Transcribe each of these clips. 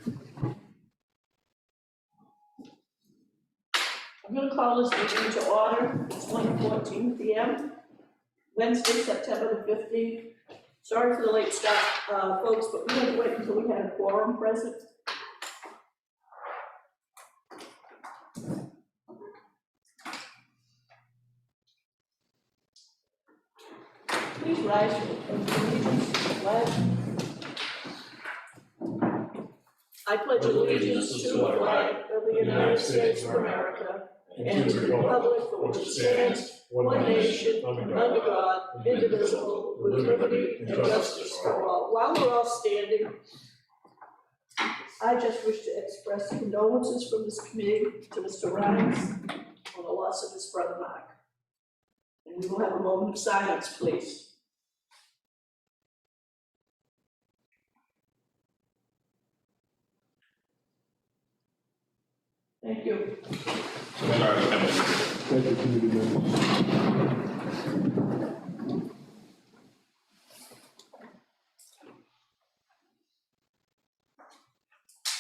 I'm going to call this meeting to order. It's 1:14 p.m. Wednesday, September the 15th. Sorry for the late start, folks, but we had to wait until we had a quorum present. Please rise for the allegiance to the flag. I pledge allegiance to the flag of the United States of America and to the republic for which it stands, one nation, under God, indivisible, with liberty and justice for all. While we're all standing, I just wish to express condolences from this committee to Mr. Rhines on the loss of his brother Mark. And we will have a moment of silence, please. Thank you. Thank you, committee members.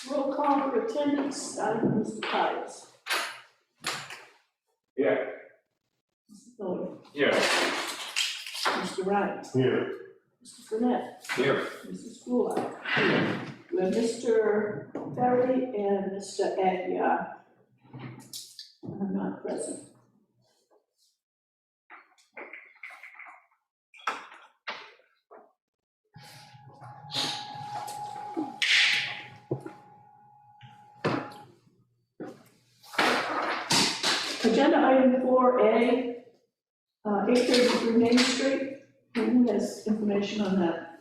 Roll call for attendance, starting with Mr. Pius. Yeah. Mr. Miller. Here. Mr. Ryan. Here. Mr. Fournette. Here. Mrs. Goulart. Here. We have Mr. Ferry and Mr. Aguirre. I'm not present. Agenda item 4A, 833 Main Street. Who has information on that?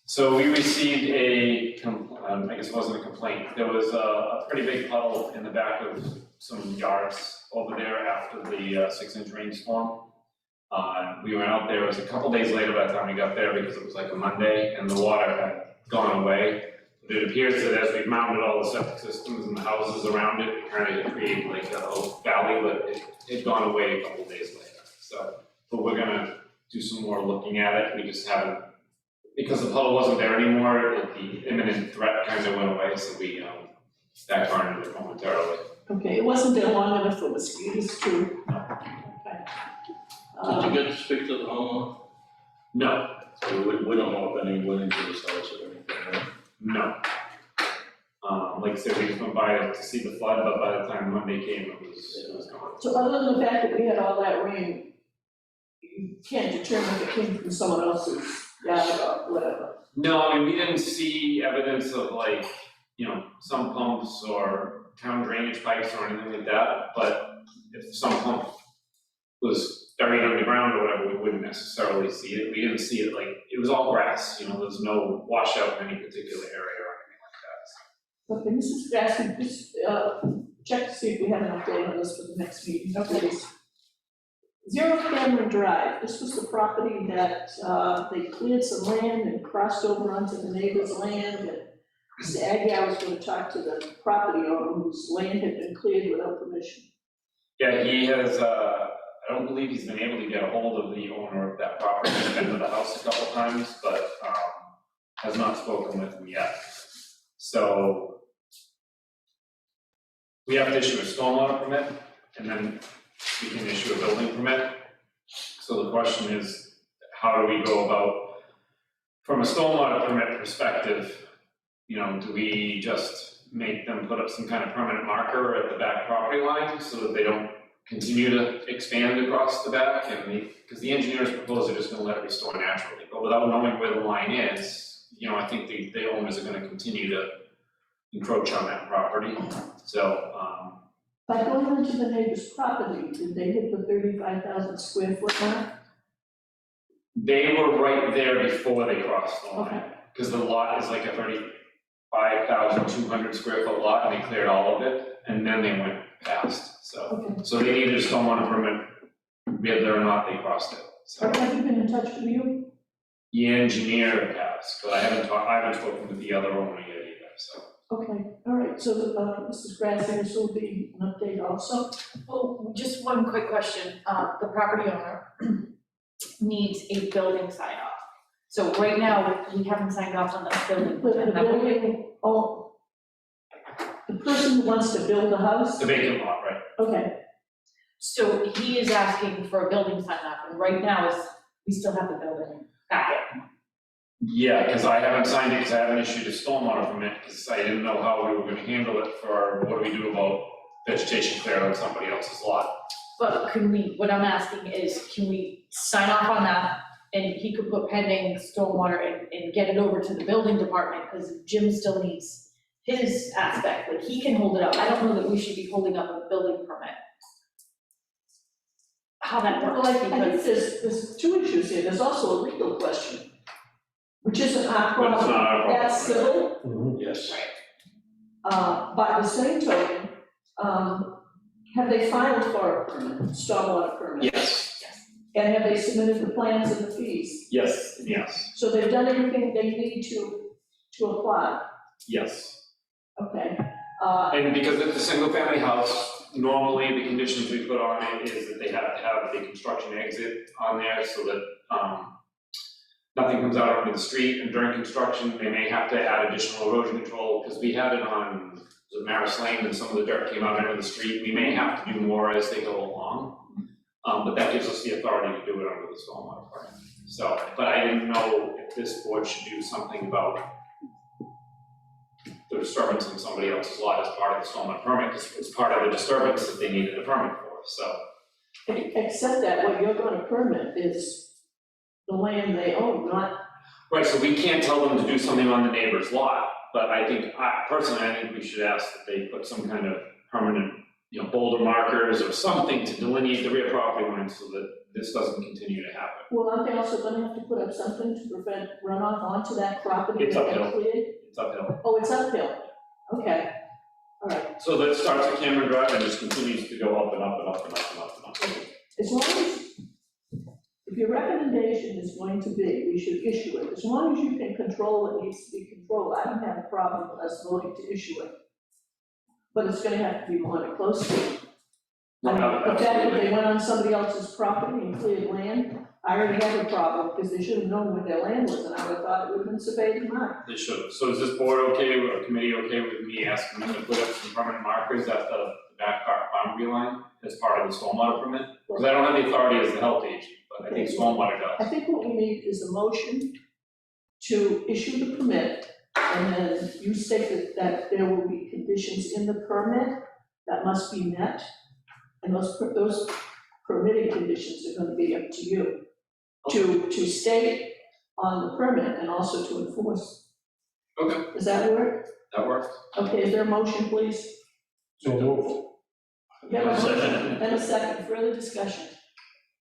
So we received I guess it wasn't a complaint. There was a pretty big puddle in the back of some yards over there after the 6-inch rainstorm. We went out there, it was a couple days later by the time we got there because it was like a Monday and the water had gone away. But it appears that as we've mounted all the septic systems and the houses around it, it kind of created like a valley, but it had gone away a couple days later. So, but we're gonna do some more looking at it. We just haven't, because the puddle wasn't there anymore, the imminent threat kind of went away, so we backburned it momentarily. Okay, it wasn't there long enough for mosquitoes to. Okay. Did you get to speak to the homeowner? No, So we don't know if any went into this house or anything, right? no. Like I said, we just went by to see the flood, but by the time Monday came, it was gone. So other than the fact that we had all that rain, you can't determine if it came from someone else's yard or whatever. No, I mean, we didn't see evidence of like, some pumps or town drainage pipes or anything like that, but if some pump was buried underground or whatever, we wouldn't necessarily see it. We didn't see it like, it was all grass, there's no washout in any particular area or anything like that. Okay, Mrs. Grassley, just check to see if we have an update on this for the next meeting. Okay. Zero Cameron Drive, this was the property that they cleared some land and crossed over onto the neighbor's land, and Mr. Aguirre was going to talk to the property owner whose land had been cleared without permission. Yeah, he has, I don't believe he's been able to get a hold of the owner of that property. He's been to the house a couple times, but has not spoken with him yet. So we have to issue a stormwater permit, and then we can issue a building permit. So the question is, how do we go about, from a stormwater permit perspective, do we just make them put up some kind of permanent marker at the back property line so that they don't continue to expand across the back? And because the engineers propose they're just gonna let it restore naturally, but without knowing where the line is, I think the owners are gonna continue to encroach on that property. So, By going into the neighbor's property, did they hit the 35,000 square foot mark? they were right there before they crossed the line. Okay. Because the lot is like a 35,200 square foot lot, and they cleared all of it, and then they went past, so. Okay. So they needed a stormwater permit, whether or not they crossed it, so. Have you been in touch with you? The engineer has, but I haven't spoken with the other owner yet either, so. Okay, all right, so Mrs. Grassley, this will be an update also. Oh, just one quick question. The property owner needs a building sign off. So right now, we haven't signed off on the building The permit. have we? building, person who wants to build a house? The vacant lot, right? Okay, So he is asking for a building sign off, and right now we still have the building packet. Yeah, because I haven't signed it, because I haven't issued a stormwater permit, because I didn't know how we were gonna handle it for what do we do about vegetation clear on somebody else's lot. But what I'm asking is, can we sign off on that? And he could put pending stormwater and get it over to the building department, because Jim still needs his aspect, like he can hold it up. I don't know that we should be holding up a building permit. How that well, works, I think because, there's two issues here, there's also a legal question, which isn't our But it's problem, not our problem, that's right? civil. Yes. By the same token, have they filed for a permit, stormwater permit? Yes, And have they submitted the plans and the fees? yes, yes, So they've done everything they need to apply, yes. okay? And because it's a single family house, normally the conditions we put on it is that they have to have the construction exit on there so that, nothing comes out onto the street, and during construction, they may have to add additional erosion control, because we had it on, was it Maris Lane, and some of the dirt came out into the street, we may have to do more as they go along. But that gives us the authority to do it under the stormwater permit. So, but I didn't know if this board should do something about the disturbance in somebody else's lot as part of the stormwater permit, because it's part of the disturbance that they needed a permit for, so. Except that what you're gonna permit is the land they own, not, Right, so we can't tell them to do something on the neighbor's lot, but I think, personally, I think we should ask that they put some kind of permanent, boulder markers or something to delineate the rear property line so that this doesn't continue to happen. well, aren't they also gonna have to put up something to prevent runoff onto that property It's that they uphill. cleared? It's uphill. Oh, it's uphill, okay, all right. So that starts at Cameron Drive and just continues to go up and up and up and up and up and up. As long as, if your recommendation is going to be, we should issue it, as long as you can control what needs to be controlled, I don't have a problem with us voting to issue it. But it's gonna have to be monitored closely. I mean, the fact that they went on somebody else's property and cleared land, I already have a problem, because they should have known what their land was, and I would have thought it would have been surveyed in mine. They should have. So is this board okay, or committee okay with me asking them to put up some permanent markers at the back boundary line as part of the stormwater permit? Because I don't have the authority as the health agent, but I think stormwater I does. think what we need is a motion to issue the permit, and then you state that there will be conditions in the permit that must be met, and those permitting conditions are gonna be up to you to state on the permit and also to enforce. Okay, Does that work? that works. Okay, is there a motion, please? So moved. We have a motion Second. and a second, further discussion.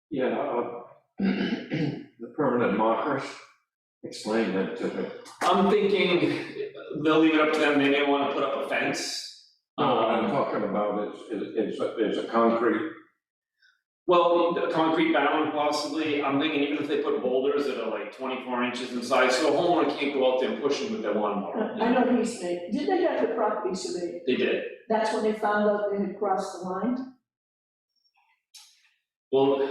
Yeah, the permanent markers, explain that to me. I'm thinking they'll leave it up to them, they may wanna put up a fence. No, what I'm talking about is a concrete, Well, the concrete bound possibly, I'm thinking even if they put boulders that are like 24 inches in size, so a homeowner can't go out there and push them with their lawnmower. I know he's made, did they have the property surveyed? They did. That's when they found out they had crossed the line? Well,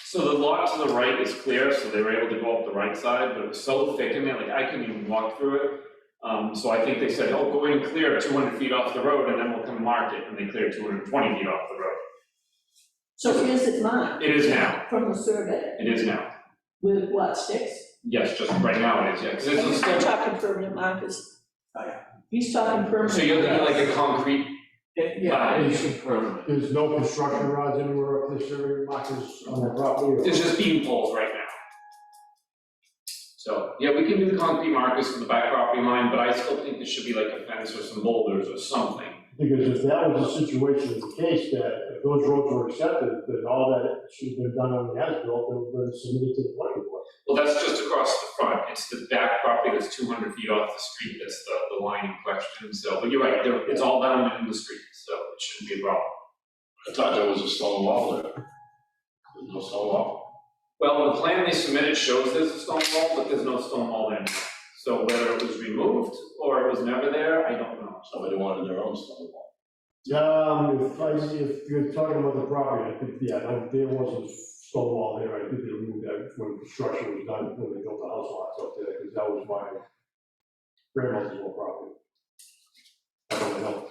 so the lot to the right is clear, so they were able to go up the right side, but it was so thick in there, like I couldn't even walk through it. So I think they said, oh, go in and clear 200 feet off the road and then we'll come and mark it, and they cleared 220 feet off the road. So is it mine? It is now, From the survey, it is now. with what, sticks? Yes, just right now it is, yeah, because it's a He's stone. talking permanent markers. He's talking permanent. So you're thinking like a concrete, yeah, it's permanent. There's no construction rods anywhere up there, survey markers on the property? or- it's just beam poles right now. So, yeah, we can do the concrete markers for the back property line, but I still think there should be like a fence or some boulders or something. Because if that was the situation, the case that if those roads were accepted, then all that should have been done on the as-built, and been submitted to the planning board. Well, that's just across the front, it's the back property that's 200 feet off the street, that's the line in question, so, but you're right, it's all down in the street, so it shouldn't be a problem. I thought there was a stone wall there. There's no stone wall. Well, the plan they submitted shows there's a stone wall, but there's no stone wall there now. So whether it was removed or it was never there, I don't know. Somebody wanted their own stone wall. If you're talking about the property, I think, yeah, there was a stone wall there, I think they removed that when construction was done, when they built the house lots up there, because that was my grandmother's old property. I don't know.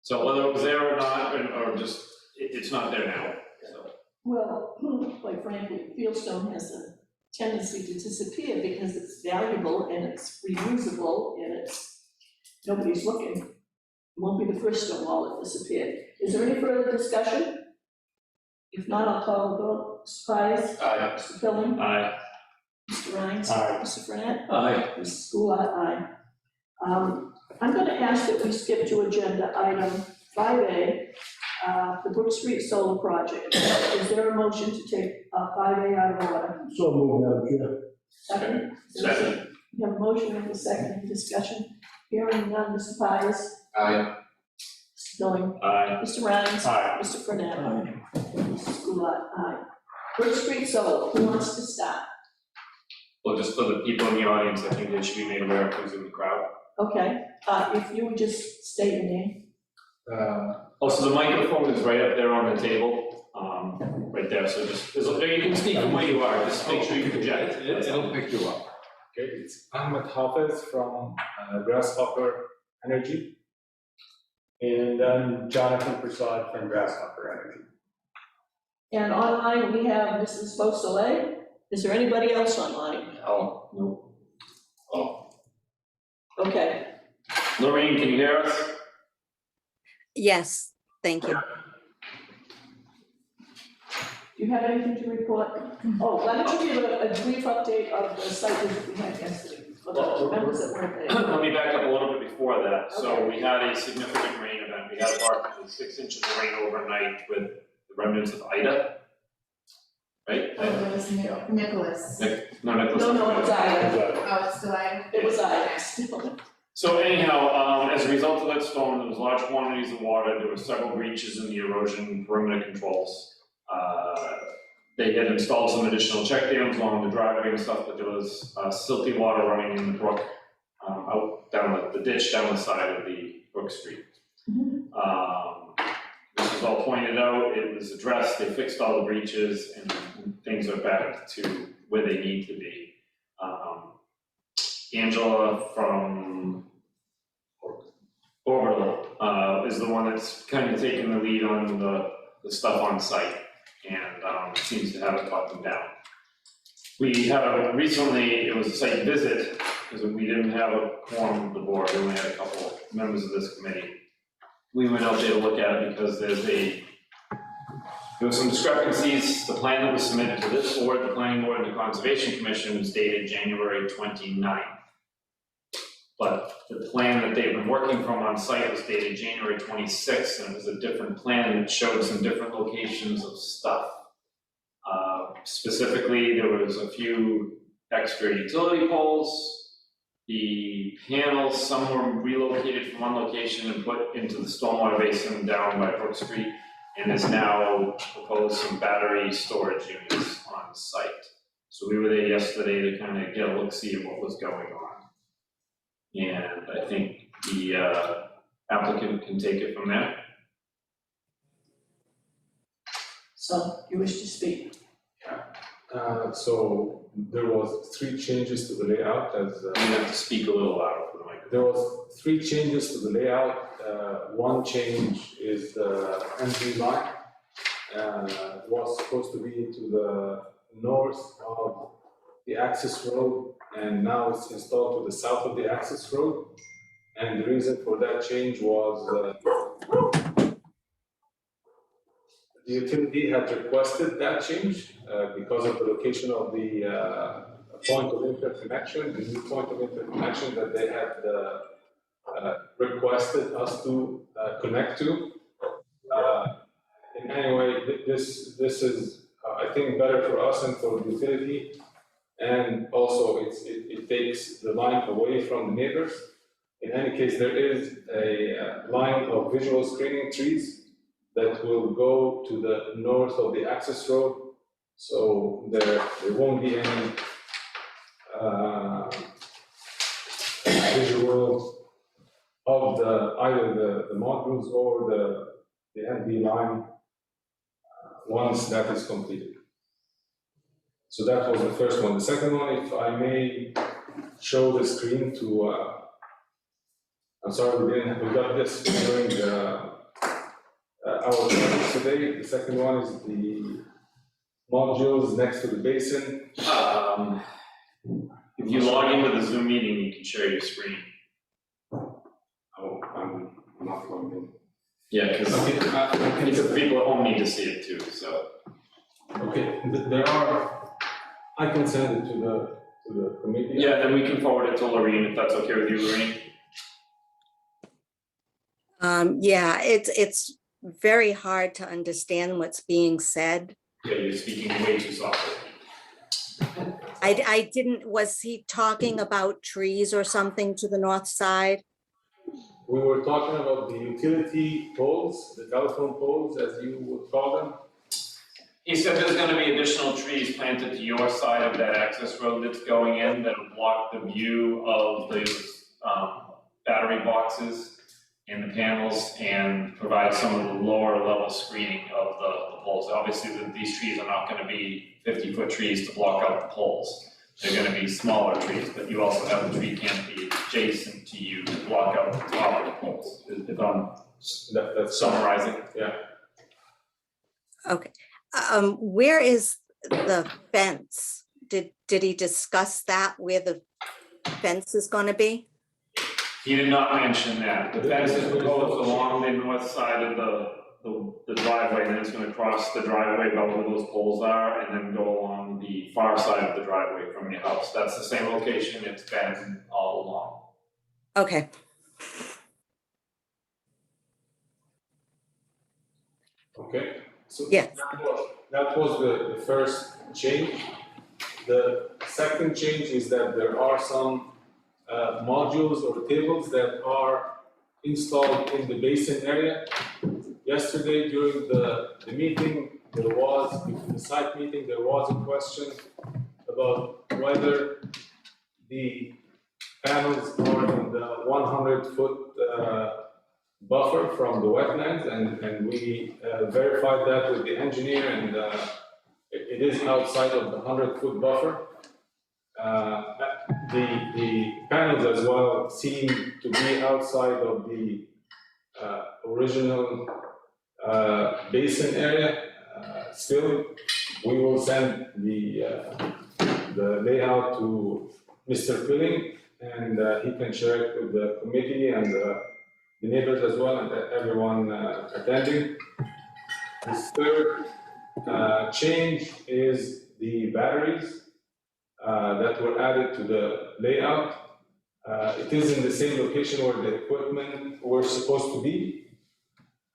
So whether it was there or not, or just, it's not there now, so. Well, quite frankly, fieldstone has a tendency to disappear because it's valuable and it's reusable and it's, nobody's looking. It won't be the first stone wall that disappeared. Is there any further discussion? If not, I'll call the vote. Mr. Pies? Aye. Mr. Pilling? Aye. Mr. Rhines? Aye. Mr. Burnett? Aye. Mrs. Goulart, aye. I'm gonna ask that we skip to agenda item 5A, the Brook Street Solar Project. Is there a motion to take 5A out of order? So moved, Madam Chair. Second? Second. We have a motion and a second, any discussion? Hearing none, Mr. Pies? Aye. Mr. Billing? Aye. Mr. Rhines? Aye. Mr. Burnett? Aye. Mrs. Goulart, aye. Brook Street Solar, who wants to start? Well, just for the people in the audience, I think they should be made aware of who's in the crowd. Okay, if you would just state your name. Also, the microphone is right up there on the table, right there, so just, you can speak from where you are, just make sure you project. It'll pick you up. Okay, it's Ahmed Hafiz from Grasshopper Energy. And I'm Jonathan Prasad from Grasshopper Energy. And online, we have Mrs. Beausoleil. Is there anybody else online? Oh, No. oh, Okay, Lorraine, can you hear us? Yes, thank you. do you have anything to report? Oh, why don't you give a brief update of the site visit we had yesterday, for the members that weren't there? Let me back up a little bit before that. So we had a significant rain event. We had approximately 6 inches of rain overnight with the remnants of Ida. Right? Oh, it was Nicholas. No, Nicholas. No, it was I. Oh, it's still I. It was I. So anyhow, as a result of that storm, there was large quantities of water. There were several breaches in the erosion perimeter controls. They had installed some additional check dams along the driveway and stuff, but there was silty water running in the brook, out down the ditch down the side of the Brook Street. This was all pointed out, it was addressed, they fixed all the breaches, and things are back to where they need to be. Angela from Orbital is the one that's kind of taking the lead on the stuff on site, and seems to have it buttoned down. We had recently, it was a site visit, because we didn't have a quorum of the board, we only had a couple members of this committee. We went out there to look at it because there were some discrepancies. The plan that was submitted to this board, the planning board, and the conservation commission was dated January 29th. But the plan that they've been working from on site was dated January 26th, and it was a different plan that showed some different locations of stuff. Specifically, there was a few extra utility poles. The panels, some were relocated from one location and put into the stormwater basin down by Brook Street, and is now proposed some battery storage units on site. So we were there yesterday to kind of get a look-see at what was going on. And I think the applicant can take it from there. So, you wish to speak? So there was 3 changes to the layout as You have to speak a little louder for the microphone. there was 3 changes to the layout. One change is the MV line. Was supposed to be to the north of the access road, and now it's installed to the south of the access road. And the reason for that change was the utility had requested that change because of the location of the point of interconnection, the new point of interconnection that they had requested us to connect to. In any way, this is, I think, better for us and for the utility. And also, it takes the line away from the neighbors. In any case, there is a line of visual screening trees that will go to the north of the access road. So there won't be any visual of either the modules or the MV line once that is completed. So that was the first one. The second one, if I may show the screen to I'm sorry, we got this during our meetings today. The second one is the modules next to the basin. If you log into the Zoom meeting, you can share your screen. Oh, I'm not logged in. Yeah, because people at home need to see it too, so. Okay, there are, I can send it to the committee. Yeah, then we can forward it to Lorraine, if that's okay with you, Lorraine. Yeah, it's very hard to understand what's being said. Yeah, you're speaking way too softly. I didn't, was he talking about trees or something to the north side? We were talking about the utility poles, the telephone poles, as you would call them. He said there's gonna be additional trees planted to your side of that access road that's going in that'll block the view of those battery boxes and the panels and provide some of the lower level screening of the poles. Obviously, these trees are not gonna be 50-foot trees to block out the poles. They're gonna be smaller trees, but you also have a tree canopy adjacent to you to block out the top of the poles. If I'm That's summarizing. Yeah. Okay, where is the fence? Did he discuss that, where the fence is gonna be? He did not mention that. The fence is proposed along the north side of the driveway, and then it's gonna cross the driveway about where those poles are, and then go along the far side of the driveway from your house. That's the same location it's been all along. Okay, Okay, so yes, that was the first change. The second change is that there are some modules or tables that are installed in the basin area. Yesterday during the meeting, the site meeting, there was a question about whether the panels are in the 100-foot buffer from the wetlands, and we verified that with the engineer, and it is outside of the 100-foot buffer. The panels as well seem to be outside of the original basin area. Still, we will send the layout to Mr. Pilling, and he can share it with the committee and the neighbors as well, and everyone attending. The third change is the batteries that were added to the layout. It is in the same location where the equipment were supposed to be.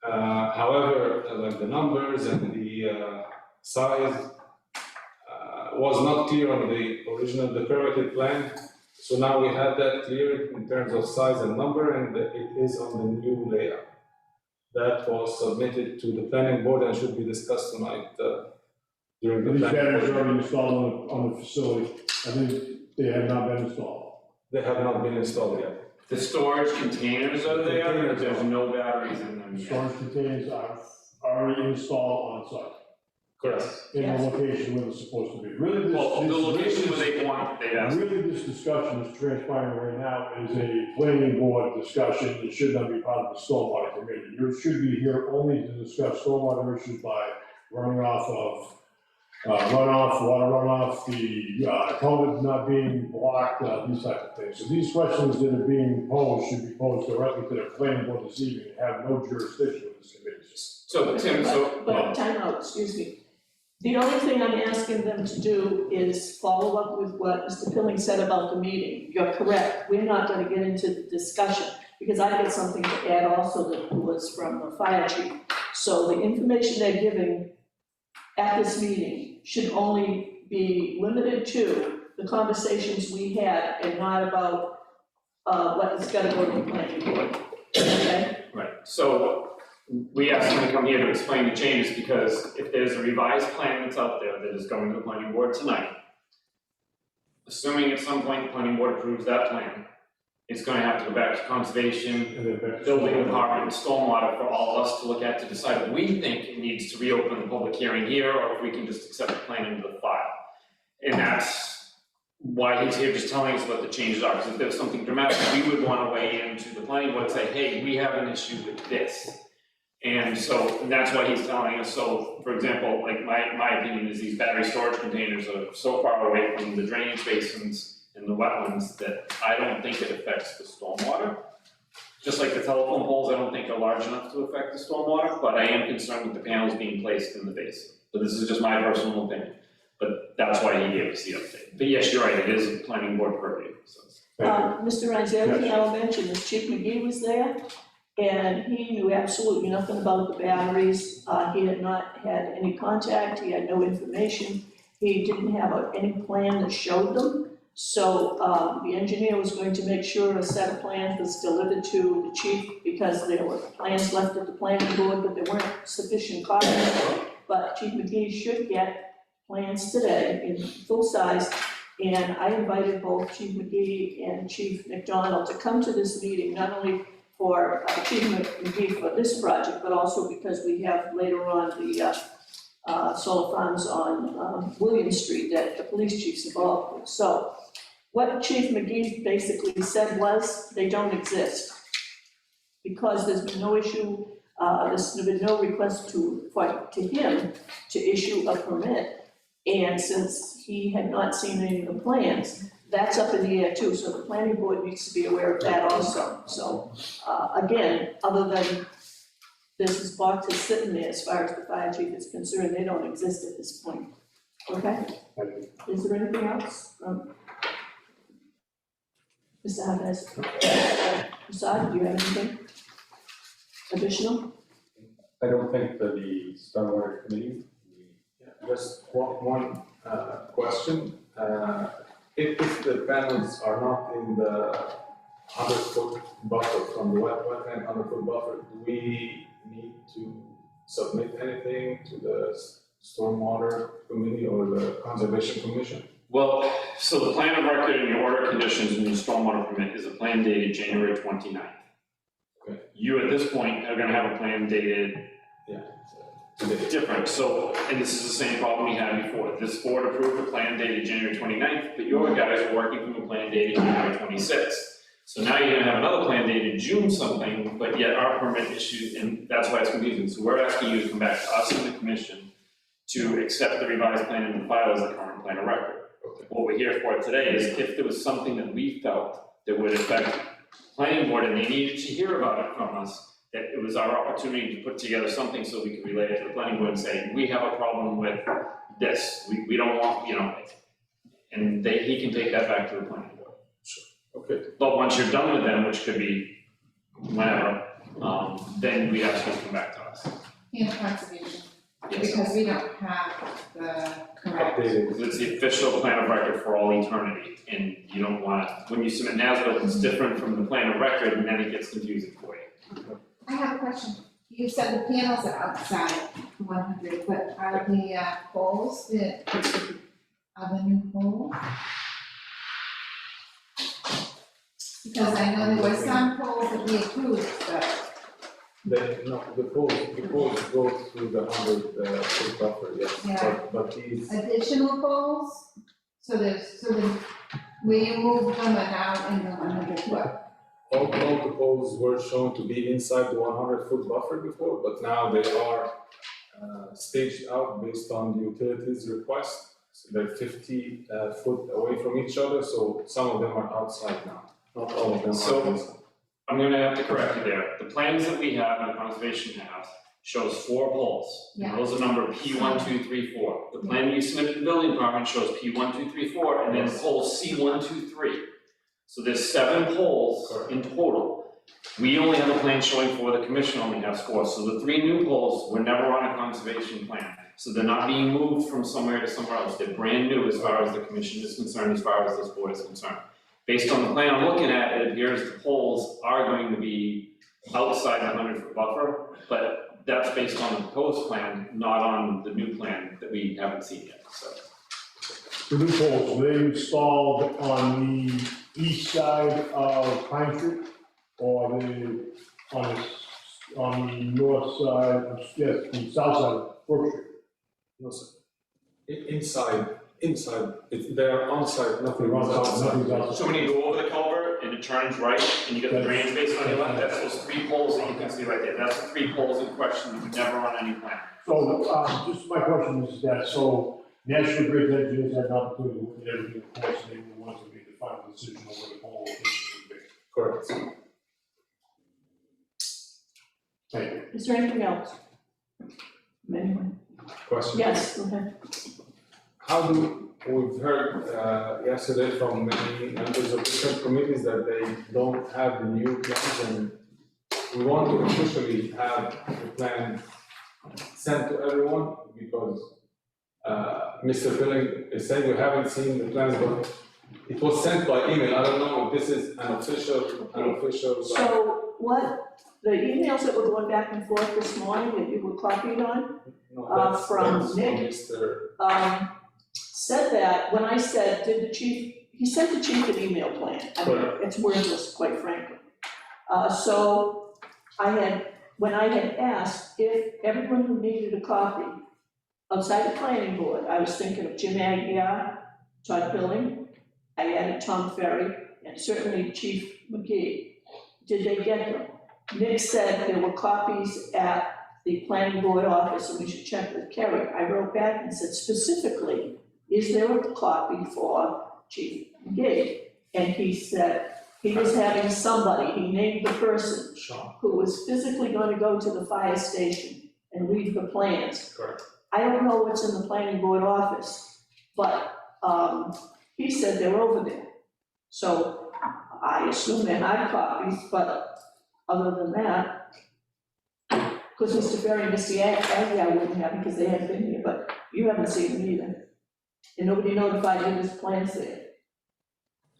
However, like the numbers and the size was not clear on the original, the permitted plan. So now we have that clear in terms of size and number, and it is on the new layout. That was submitted to the planning board and should be discussed tonight during the These planning batteries are board. already installed on the facility, I think they have not been installed. They have not been installed yet. The storage containers are there, but there's no batteries in them yet. Storage containers are already installed on site, Correct. in the location where it's supposed to be. Really, Well, the location where they want, they asked. Really, this discussion is transpiring right now is a planning board discussion. It should not be part of the stormwater committee. You should be here only to discuss stormwater issues by running off of runoff, water runoff, the culvert not being blocked, these types of things. So these questions that are being posed should be posed directly to the planning board this evening and have no jurisdiction with this committee. So Tim, But time out, excuse me. The only thing I'm asking them to do is follow up with what Mr. Pilling said about the meeting. You're correct, we're not gonna get into the discussion, because I got something to add also that was from the fire chief. So the information they're giving at this meeting should only be limited to the conversations we had and not about what's gotta go to the planning board, okay? right, so we asked him to come here to explain the changes, because if there's a revised plan that's out there that is going to the planning board tonight, assuming at some point the planning board approves that plan, it's gonna have to go back to conservation, And then back to building department, and stormwater for all of us to look at to decide if we think it needs to reopen the public hearing here, or if we can just accept the plan into the file. And that's why he's here just telling us what the changes are, because if there's something dramatic, we would wanna weigh into the planning board and say, hey, we have an issue with this. And so, and that's why he's telling us, so, for example, like my opinion is these battery storage containers are so far away from the drainage basins and the wetlands that I don't think it affects the stormwater. Just like the telephone poles, I don't think are large enough to affect the stormwater, but I am concerned with the panels being placed in the basin. But this is just my personal opinion, but that's why he gave us the update. But yes, you're right, it is a planning board purview, so. Mr. Rhines, the other thing I'll mention is Chief McGee was there, and he knew absolutely nothing about the batteries. He had not had any contact, he had no information, he didn't have any plan that showed them. So, the engineer was going to make sure a set of plans was delivered to the chief, because there were plans left at the planning board, but there weren't sufficient copies. But Chief McGee should get plans today in full size, and I invited both Chief McGee and Chief McDonald to come to this meeting, not only for Chief McGee for this project, but also because we have later on the solar farms on William Street that the police chief's involved with. So what Chief McGee basically said was, they don't exist. Because there's been no issue, there's been no request to him to issue a permit. And since he had not seen any of the plans, that's up in the air too, so the planning board needs to be aware of that also. So, again, other than this box is sitting there, as far as the fire chief is concerned, they don't exist at this point, okay? Is there anything else? Mr. Haves? Prasad, do you have anything additional? I don't think that the Stormwater Committee, just one question. If the panels are not in the 100-foot buffer from the wetland 100-foot buffer, do we need to submit anything to the Stormwater Committee or the Conservation Commission? Well, so the plan of record and your order conditions in your stormwater permit is a plan dated January 29th. Okay. You, at this point, are gonna have a plan dated different, so, and this is the same problem we had before. This board approved a plan dated January 29th, but your guys are working from a plan dated January 26th. So now you're gonna have another plan dated June something, but yet our permit issued, and that's why it's confusing. So we're asking you to come back to us and the commission to accept the revised plan and file as the current plan of record. Okay. What we're here for today is if there was something that we felt that would affect the planning board and they needed to hear about it from us, that it was our opportunity to put together something so we could relay it to the planning board and say, we have a problem with this, we don't want, and he can take that back to the planning board. Okay. But once you're done with them, which could be whenever, then we ask you to come back to us. And conservation, Yes. because we don't have the correct. Updated. It's the official plan of record for all eternity, and you don't want, when you submit an as-built, it's different from the plan of record, and then it gets confusing for you. I have a question. You said the panels are outside 100, but are the poles, are the new poles? Because I know there were some poles that we approved, but The poles go through the 100-foot buffer, yes, Yeah. but these, additional poles? So where you moved them are now in the 100 foot. all the poles were shown to be inside the 100-foot buffer before, but now they are staged out based on the utilities request. So they're 50 foot away from each other, so some of them are outside now, not all of them So- are inside. I'm gonna have to correct you there. The plans that we have and conservation has shows 4 poles. And Yeah. those are numbered P1, 2, 3, 4. The plan you submitted to the building department shows P1, 2, 3, 4, and then pole C1, 2, 3. So there's 7 poles Correct. in total. We only have a plan showing 4, the commission only has 4. So the 3 new poles were never on a conservation plan. So they're not being moved from somewhere to somewhere else. They're brand new as far as the commission is concerned, as far as this board is concerned. Based on the plan I'm looking at, it appears the poles are going to be outside the 100-foot buffer, but that's based on the proposed plan, not on the new plan that we haven't seen yet, so. The new poles, were they installed on the east side of Pine Street? Or are they on the north side, yes, the south side of Brook Street? No, sir. Inside inside, they're on site, nothing They're on was site, nothing's outside. outside. So when you go over the culvert and it turns right and you get the drainage basin on your left, that's those 3 poles that you can see right there. That's the 3 poles in question that were never on any plan. So, just my question is that, so National Grid engineers had an opportunity to look at everything, of course, and they were the ones that made the final decision on where the pole location would be. Correct. Thank you. Is there anything else? Anyone? Question? Yes, go ahead. We've heard yesterday from many members of different committees that they don't have the new plans, and we want to officially have the plan sent to everyone, because Mr. Billing is saying we haven't seen the plans, but it was sent by email. I don't know if this is an official. So what, the emails that were going back and forth this morning that you were copied on, No, from that's Nick. Mr. Said that, when I said, did the chief, he sent the chief an email plan. I mean, it's wordless, quite frankly. So when I had asked if everyone who needed a copy outside the planning board, I was thinking of Jim Aguirre, Todd Billing, I added Tom Ferry, and certainly Chief McGee. Did they get them? Nick said there were copies at the planning board office, and we should check with Kerry. I wrote back and said specifically, is there a copy for Chief McGee? And he said he was having somebody, he named the person Sean. who was physically going to go to the fire station and read the plans. Correct. I don't know what's in the planning board office, but he said they're over there. So I assume they have copies, but other than that, because Mr. Ferry and Mr. Aguirre wouldn't have, because they haven't been here, but you haven't seen them either. And nobody notified you there's plans there.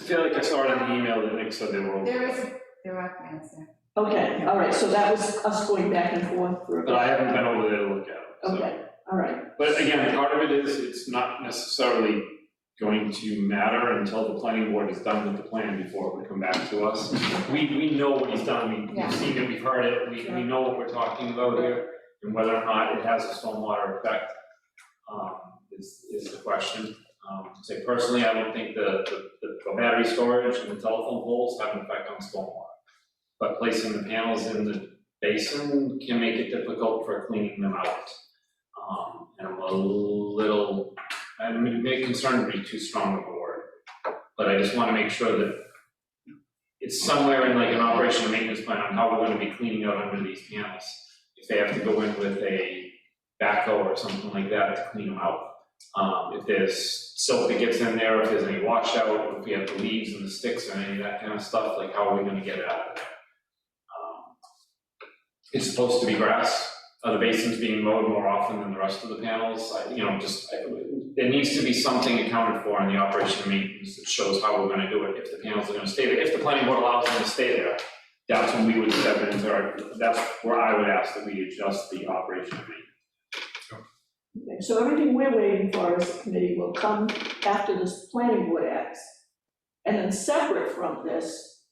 I feel like I saw it in the email that Nick said they were over. There are plans there. Okay, all right, so that was us going back and forth for a bit. But I haven't been over there to look at it, so. Okay, all right, But again, part of it is, it's not necessarily going to matter until the planning board is done with the plan before it would come back to us. We know what he's done, Yeah. we've seen it, we've heard it, we know what we're talking about here, and whether or not it has a stormwater effect, is the question. Say personally, I don't think the battery storage and the telephone poles have an effect on stormwater. But placing the panels in the basin can make it difficult for cleaning them out. And I'm a little, I mean, maybe concern would be too strong of a word, but I just wanna make sure that it's somewhere in like an operation and maintenance plan on how we're gonna be cleaning out under these panels. If they have to go in with a backhoe or something like that to clean them out. If there's silt that gets in there, if there's any washout, if we have the leaves and the sticks or any of that kind of stuff, like how are we gonna get it out of there? It's supposed to be grass. The basin's being mowed more often than the rest of the panels. There needs to be something accounted for in the operation and maintenance that shows how we're gonna do it, if the panels are gonna stay there. If the planning board allows them to stay there, that's when we would step in, that's where I would ask that we adjust the operation and maintenance. okay, so everything we're waiting for as a committee will come after this planning board acts. And then separate from this,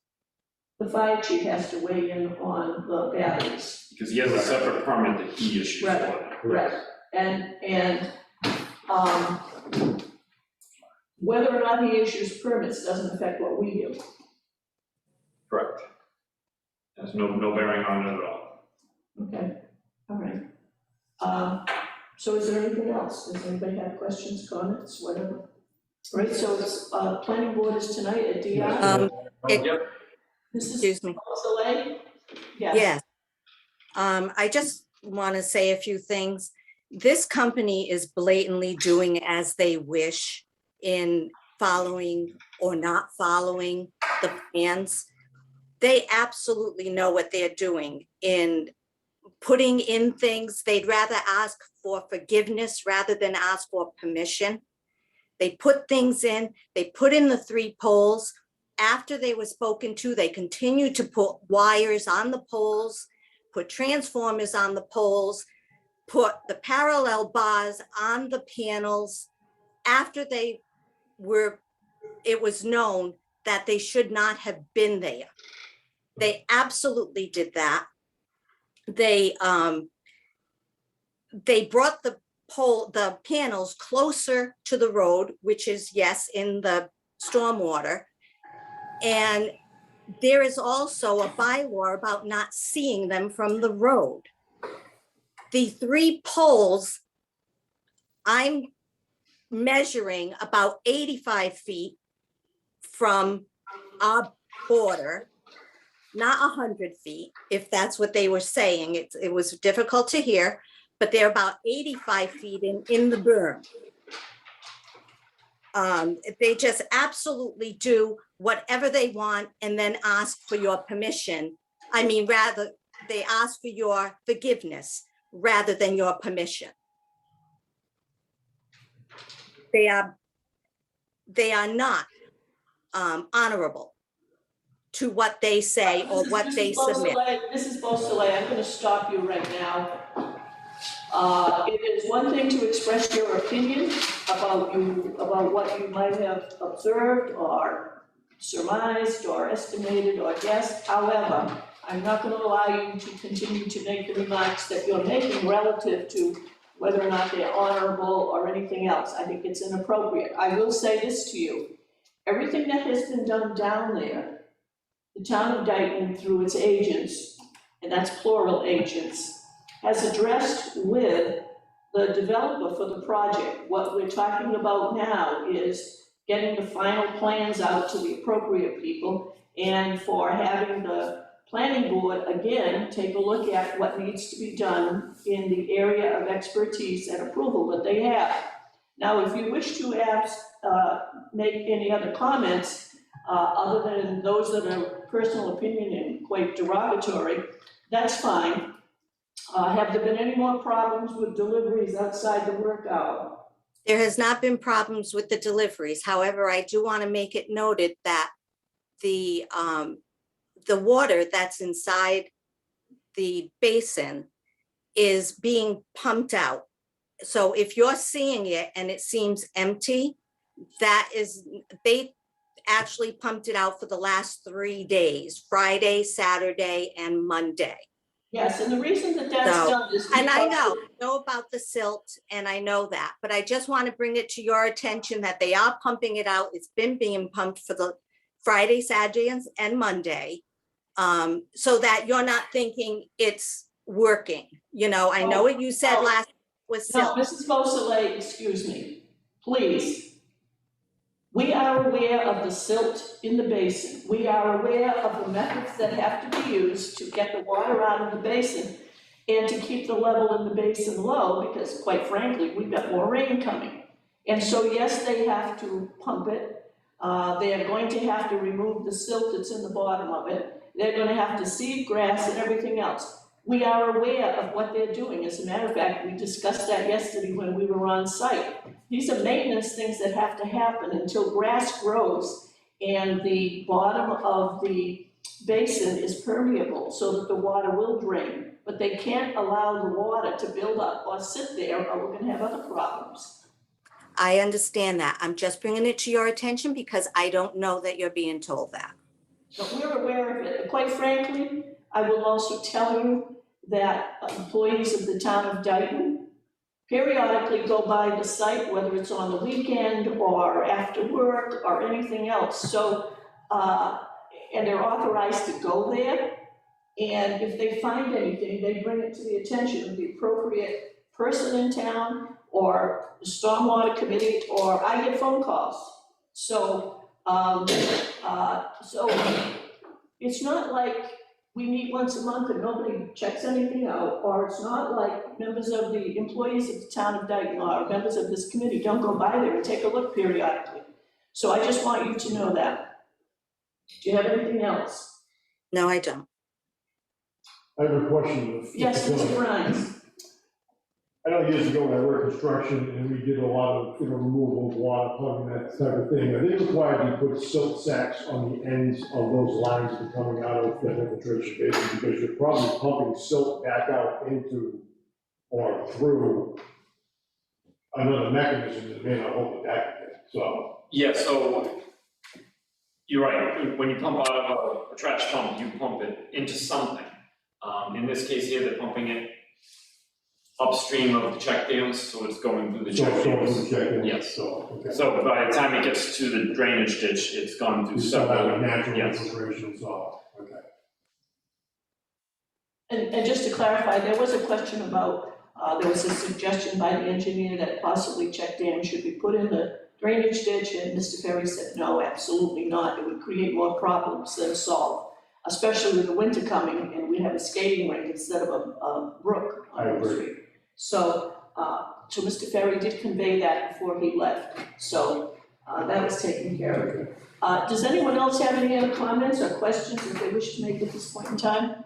the fire chief has to weigh in on the batteries. Because he has a separate permit that he issues for them. Right. And whether or not he issues permits doesn't affect what we do. Correct. Has no bearing on it at all. Okay, all right. So is there anything else? Does anybody have questions, comments, whatever? All right, so it's, planning board is tonight at DR. Yep. Excuse me. Delay? Yes. Yes. I just want to say a few things. This company is blatantly doing as they wish in following or not following the plans. They absolutely know what they're doing in putting in things. They'd rather ask for forgiveness rather than ask for permission. They put things in, they put in the 3 poles. After they were spoken to, they continued to put wires on the poles, put transformers on the poles, put the parallel bars on the panels. After it was known that they should not have been there. They absolutely did that. They brought the the panels closer to the road, which is, yes, in the stormwater. And there is also a bylaw about not seeing them from the road. The 3 poles, I'm measuring about 85 feet from our border, not 100 feet, if that's what they were saying. It was difficult to hear, but they're about 85 feet in the berm. They just absolutely do whatever they want and then ask for your permission. I mean, rather, they ask for your forgiveness rather than your permission. They are not honorable to what they say or what they submit. Mrs. Beausoleil, I'm gonna stop you right now. It is one thing to express your opinion about what you might have observed or surmised or estimated or guessed. However, I'm not gonna allow you to continue to make the remarks that you're making relative to whether or not they're honorable or anything else. I think it's inappropriate. I will say this to you. Everything that has been done down there, the town of Dayton through its agents, and that's plural agents, has addressed with the developer for the project. What we're talking about now is getting the final plans out to the appropriate people and for having the planning board, again, take a look at what needs to be done in the area of expertise and approval that they have. Now, if you wish to ask, make any other comments, other than those that are personal opinion and quite derogatory, that's fine. Have there been any more problems with deliveries outside the work hour? There has not been problems with the deliveries. However, I do want to make it noted that the water that's inside the basin is being pumped out. So if you're seeing it and it seems empty, they actually pumped it out for the last 3 days, Friday, Saturday, and Monday. Yes, and the reason that that's So, done is And I because know about the silt, and I know that, but I just want to bring it to your attention that they are pumping it out. It's been being pumped for the Friday, Saturday, and Monday, so that you're not thinking it's working. You know, I know what you said last was No, silt. Mrs. Beausoleil, excuse me, please. We are aware of the silt in the basin. We are aware of the methods that have to be used to get the water out of the basin and to keep the level in the basin low, because quite frankly, we've got more rain coming. And so, yes, they have to pump it. They are going to have to remove the silt that's in the bottom of it. They're gonna have to seed grass and everything else. We are aware of what they're doing. As a matter of fact, we discussed that yesterday when we were on site. These are maintenance things that have to happen until grass grows and the bottom of the basin is permeable so that the water will drain. But they can't allow the water to build up or sit there, or we're gonna have other problems. I understand that. I'm just bringing it to your attention because I don't know that you're being told that. But we're aware of it. And quite frankly, I will also tell you that employees of the town of Dayton periodically go by the site, whether it's on the weekend or after work or anything else. So, and they're authorized to go there. And if they find anything, they bring it to the attention of the appropriate person in town or the stormwater committee, or I get phone calls. So, so it's not like we meet once a month and nobody checks anything out, or it's not like members of the employees of the town of Dayton or members of this committee don't go by there and take a look periodically. So I just want you to know that. Do you have anything else? No, I don't. I have a question. Yes, Mr. Grimes. I know years ago when I worked construction and we did a lot of, removal of water, plumbing, that type of thing. Are they required to put silt sacks on the ends of those lines that are coming out of the infiltration basin? Because you're probably pumping silt back out into or through another mechanism that may not hold it back again, so. Yeah, so you're right. When you pump out of a trash pump, you pump it into something. In this case here, they're pumping it upstream of the check dams, so it's going through the So, check so dams. we check in. Yes. So, okay. So by the time it gets to the drainage ditch, it's gone through You still have a several, natural yes. infiltration, so, okay. And just to clarify, there was a question about, there was a suggestion by the engineer that possibly check dams should be put in the drainage ditch, and Mr. Ferry said, no, absolutely not, it would create more problems than solve, especially with the winter coming, and we have a skating rink instead of a brook I on the agree. street. So Mr. Ferry did convey that before he left, so that was taken care of. Okay. Does anyone else have any other comments or questions that they wish to make at this point in time?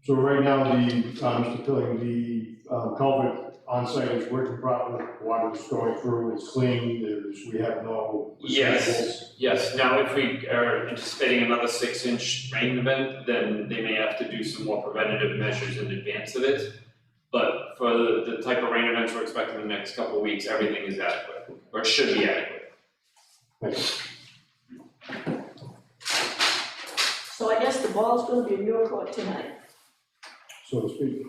So right now, Mr. Pilling, the culvert on site is working properly, water is going through, it's clean, we have no. Yes, yes. Now, if we are anticipating another 6-inch rain event, then they may have to do some more preventative measures in advance of it. But for the type of rain events we're expecting in the next couple of weeks, everything is adequate, or should be adequate. Thank you. So I guess the ball's gonna be in your court tonight. So to speak.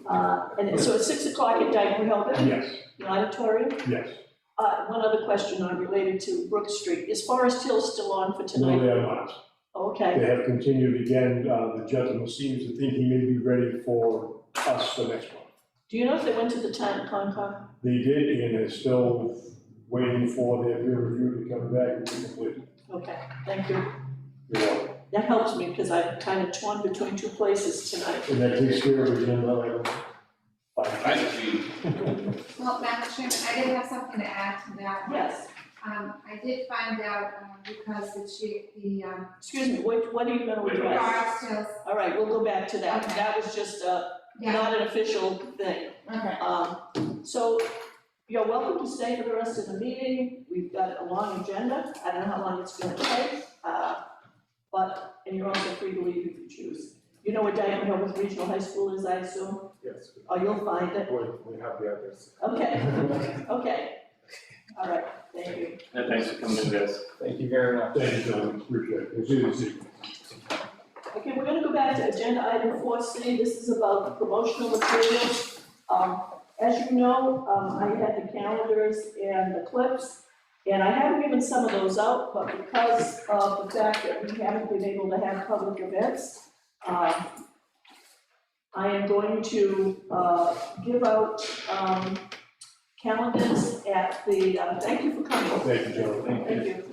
And so at 6 o'clock at Dyton Hill, Yes, the auditorium. yes. One other question related to Brook Street. Is Forest Hill still on for No, tonight? they are not. Okay, They have continued again, the gentleman seems to think he may be ready for us the next month. do you know if they went to the town Concom? They did, and they're still waiting for their peer review to come back and be completed. Okay, thank you. You're welcome. That helps me because I'm kind of torn between two places tonight. And that takes care of agenda item 5. I see. Well, Madam Chairman, I did have something to add to that. Yes, I did find out, because the excuse me, what are you gonna address? Forest Hills, All right, we'll go back to that. Okay. That was just yeah, not an official thing. okay. So you're welcome to stay for the rest of the meeting. We've got a long agenda. I don't know how long it's gonna take. And you're also free to leave if you choose. You know where Dyton Hill Regional High School is, I assume? Yes, Oh, you'll find it. we have the address. Okay, okay. All right, thank you. And thanks for coming in, guys. Thank you very much. Thank you, gentlemen, appreciate it. We'll see you this evening. Okay, we're gonna go back to agenda item 4C. This is about the promotional materials. As you know, I had the calendars and the clips, and I haven't given some of those out, but because of the fact that we haven't been able to have public events, I am going to give out calendars at the, thank you for coming. Thank you, gentlemen. Thank you.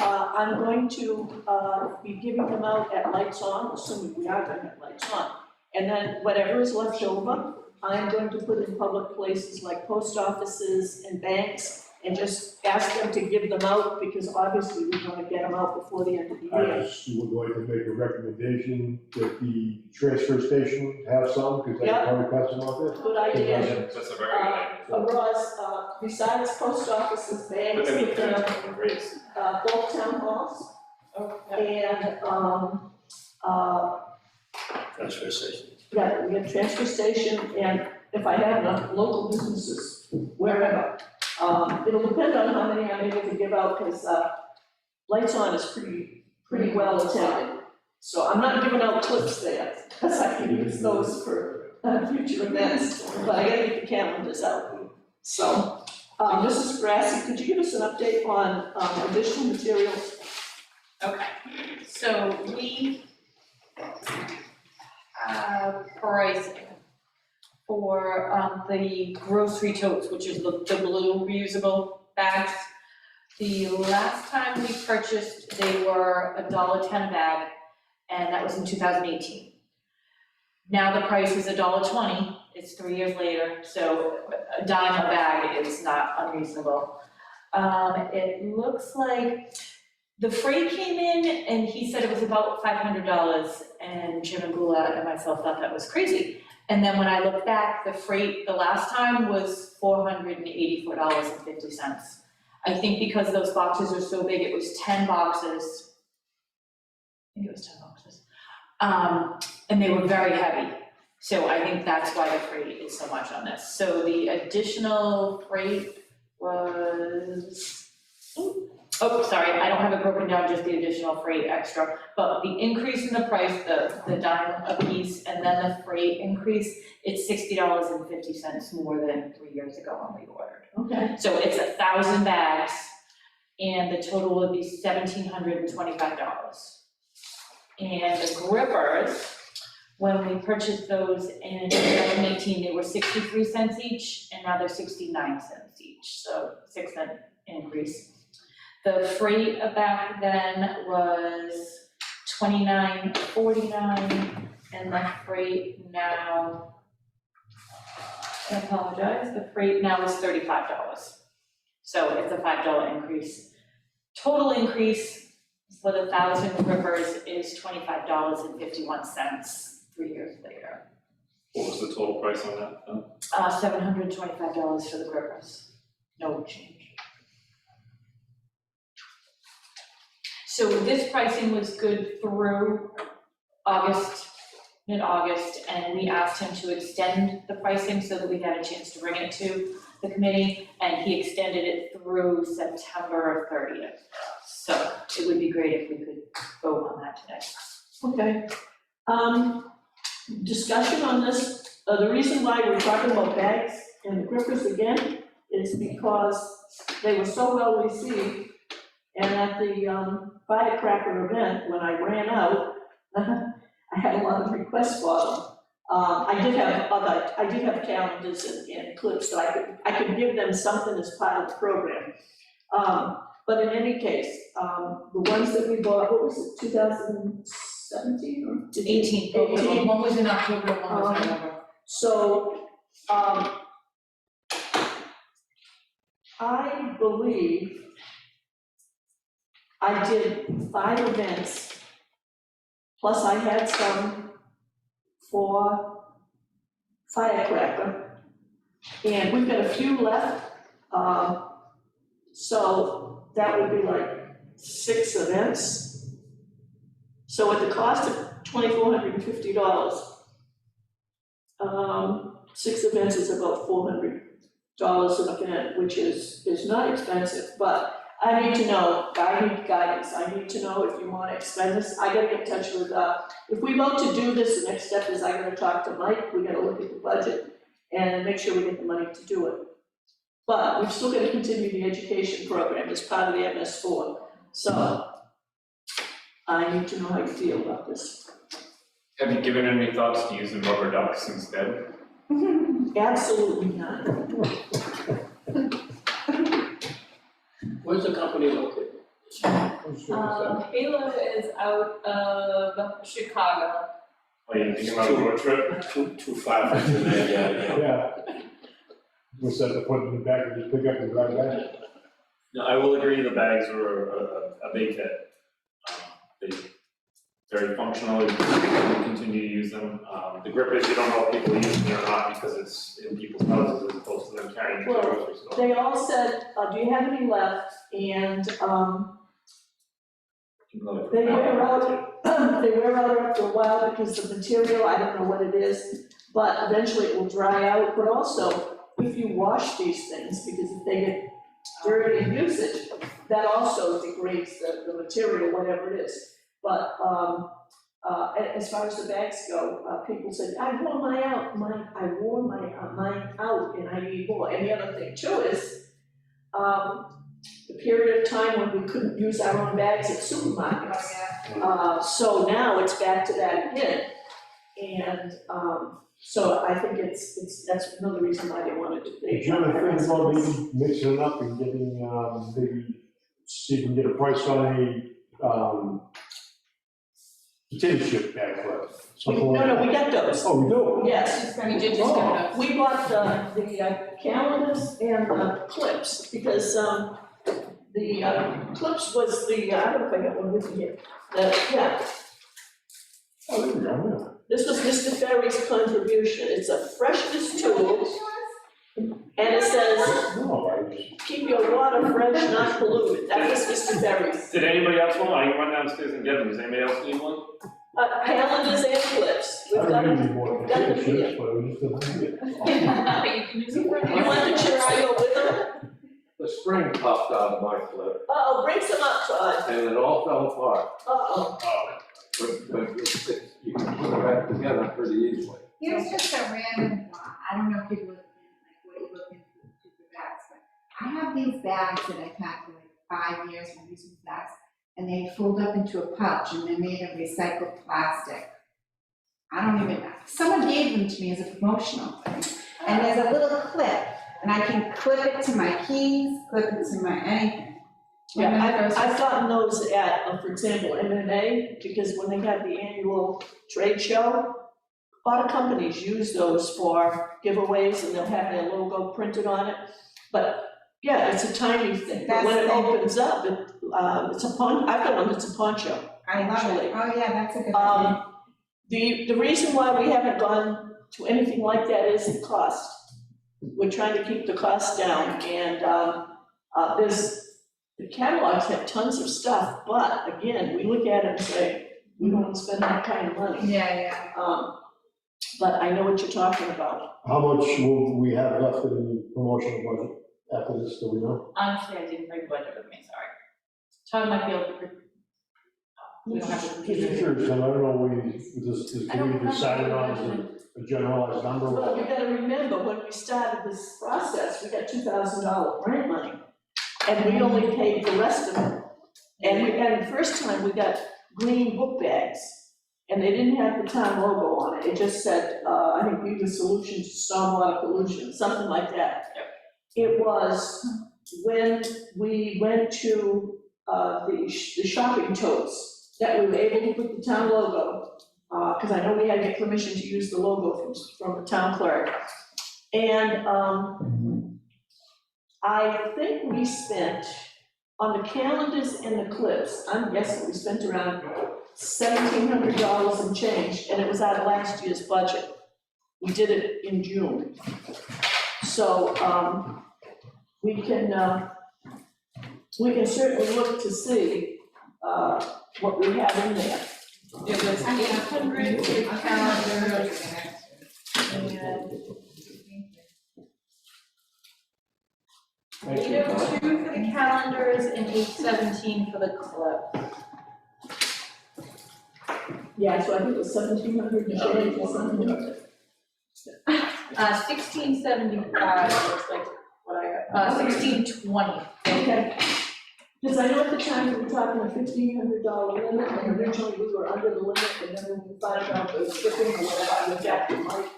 I'm going to be giving them out at lights on, assuming we are going to have lights on. And then whatever is left over, I'm going to put in public places like post offices and banks, and just ask them to give them out, because obviously we want to get them out before the end of the I year. just would like to make a recommendation that the transfer station have some, because they Yeah. probably pass them out there. Good idea. That's a very good idea. Ross, besides post offices, But banks, then we with, can raise. both town halls, and, Transfer station. yeah, we have transfer station, and if I have enough local businesses, wherever. It'll depend on how many I'm able to give out, because, Lights On is pretty well attended. So I'm not giving out clips there, because I can use those for future events, but I gotta get the calendars out. So, Mrs. Grassi, could you give us an update on, additional materials? Okay, so we pricing for the grocery totes, which is the blue reusable bags. The last time we purchased, they were $1.10 a bag, and that was in 2018. Now the price is $1.20, it's 3 years later, so a dime a bag is not unreasonable. It looks like the freight came in and he said it was about $500, and Jim and Gula and myself thought that was crazy. And then when I look back, the freight the last time was $484.50. I think because those boxes are so big, it was 10 boxes. I think it was 10 boxes. And they were very heavy. So I think that's why the freight is so much on this. So the additional freight was Oh, sorry, I don't have it broken down, just the additional freight extra, but the increase in the price, the dime a piece, and then the freight increase, it's $60.50 more than 3 years ago when we ordered. Okay. So it's 1,000 bags, and the total would be $1,725. And the grippers, when we purchased those in 2018, they were 63 cents each, and now they're 69 cents each, so 6-cent increase. The freight back then was $29.49, and the freight now, I apologize, the freight now is $35. So it's a $5 increase. Total increase for the 1,000 grippers is $25.51 3 years later. What was the total price on that? $725 for the grippers, no change. So this pricing was good through mid-August, and we asked him to extend the pricing so that we had a chance to bring it to the committee, and he extended it through September 30th. So it would be great if we could vote on that today. Okay. Discussion on this, the reason why we're talking about bags and grippers again is because they were so well received. And at the firecracker event, when I ran out, I had a lot of requests for them. I did have calendars and clips, so I could give them something as part of the program. But in any case, the ones that we bought, what was it, 2017 or? 18. 18. One was in October, one was in November. So, I believe I did 5 events, plus I had some for firecracker, and we've got a few left. So that would be like 6 events. So at the cost of $2,450, 6 events is about $400 an event, which is not expensive, but I need to know, I need guidance, I need to know if you wanna expend this, I gotta get in touch with, if we vote to do this, the next step is I gotta talk to Mike, we gotta look at the budget and make sure we get the money to do it. But we've still gotta continue the education program as part of the MS4, so I need to know how you feel about this. Have you given any thoughts to using rubber ducks instead? Absolutely not. Where's the company located? Halo is out of Chicago. Are you thinking about a road trip? Too far from today, yeah. Yeah. We'll set the foot in the back and just pick up and drive back. No, I will agree the bags were a big hit. They very functional, you can continue to use them. The grippers, you don't know if people use them or not because it's in people's houses as opposed to them carrying to the grocery store. They all said, do you have any left? And they wear out after a while because the material, I don't know what it is, but eventually it will dry out. But also, if you wash these things, because if they get dirty in usage, that also degrades the material, whatever it is. But as far as the bags go, people said, I wore mine out and I need more. And the other thing too is, the period of time when we couldn't use our own bags at supermarkets. So now it's back to that again. And so I think that's another reason why they wanted to. Did you ever think about maybe mixing it up and getting, maybe see if we can get a price on a, potato chip bag for it? No, we got those. Oh, we do? Yes. We did just get those. We bought the calendars and the clips, because the clips was the, I don't know if I got one with me here. Yeah, Oh, there we go, this was Mr. Ferry's contribution. It's a freshness tool, and it says, yeah. No, I just. keep your water fresh, not polluted. That was Mr. Ferry's. Did anybody else want one? I can run downstairs and get them. Does anybody else need one? Calendars and clips. I We've got don't need them. more We've got potato them here. chips, but we just don't need it. You can use it for. You want the chips to go with them? the spring popped out of my clip Uh-oh, bring some up, Todd. and it all fell apart. Uh-oh. But you can put it back together pretty easily. Here's just a random thought, I don't know if you look in, like, what you look into the bags, but I have these bags that I've had for like 5 years from using bags, and they fold up into a pouch, and they're made of recycled plastic. I don't even know, someone gave them to me as a promotional thing, and there's a little clip, and I can clip it to my keys, clip it to my anything. Yeah, I've gotten those at, for example, MMA, because when they have the annual trade show, a lot of companies use those for giveaways and they'll have their logo printed on it. But yeah, it's a tiny thing, but when it opens up, it's a I've got one that's a poncho. I love Actually. it, oh yeah, that's a good idea. The reason why we haven't gone to anything like that is the cost. We're trying to keep the cost down, and the catalogs have tons of stuff, but again, we look at it and say, we don't want to spend that kind of money. Yeah. But I know what you're talking about. How much will we have left in the promotional budget after this, do we know? Honestly, I didn't bring budget with me, sorry. Todd might be able to. We don't have to. Just curious, and I don't know, can we decide it on as a generalized number? Well, you gotta remember, when we started this process, we got $2,000 grant money, and we only paid the rest of it. And the first time, we got green book bags, and they didn't have the town logo on it, it just said, I think, be the solution to stormwater pollution, something like that. It was when we went to the shopping totes that we were able to put the town logo, because I know we had to get permission to use the logo from the town clerk. And I think we spent, on the calendars and the clips, I'm guessing we spent around $1,700 and change, and it was out of last year's budget. We did it in June. So we can certainly look to see what we have in there. It was 800 for calendars and Thank you. 802 for the calendars and 817 for the clip. Yeah, so I think it was 1,700 and change or something. 1675 looks like what I got, 1620. Okay. Because I know at the time we were talking a $1,500 limit, and originally we were under the limit, and then when we found out the shipping or whatever, I went back to Mike, and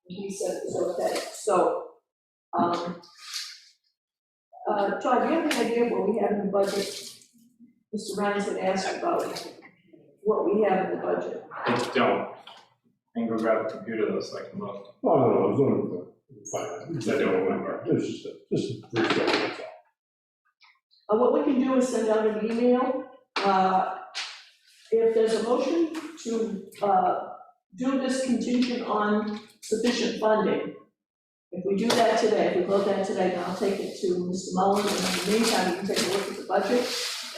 he said it was okay. So, Todd, do you have any idea what we have in the budget? Mr. Ryan's had asked about what we have in the budget. I don't. I can go grab a computer though, so I can look, Oh, no, it's not fine. because I don't remember. It's just a brief thing, that's all. What we can do is send out an email. If there's a motion to do this contingent on sufficient funding, if we do that today, if we vote that today, then I'll take it to Mr. Mullin, and in the meantime, you can take a look at the budget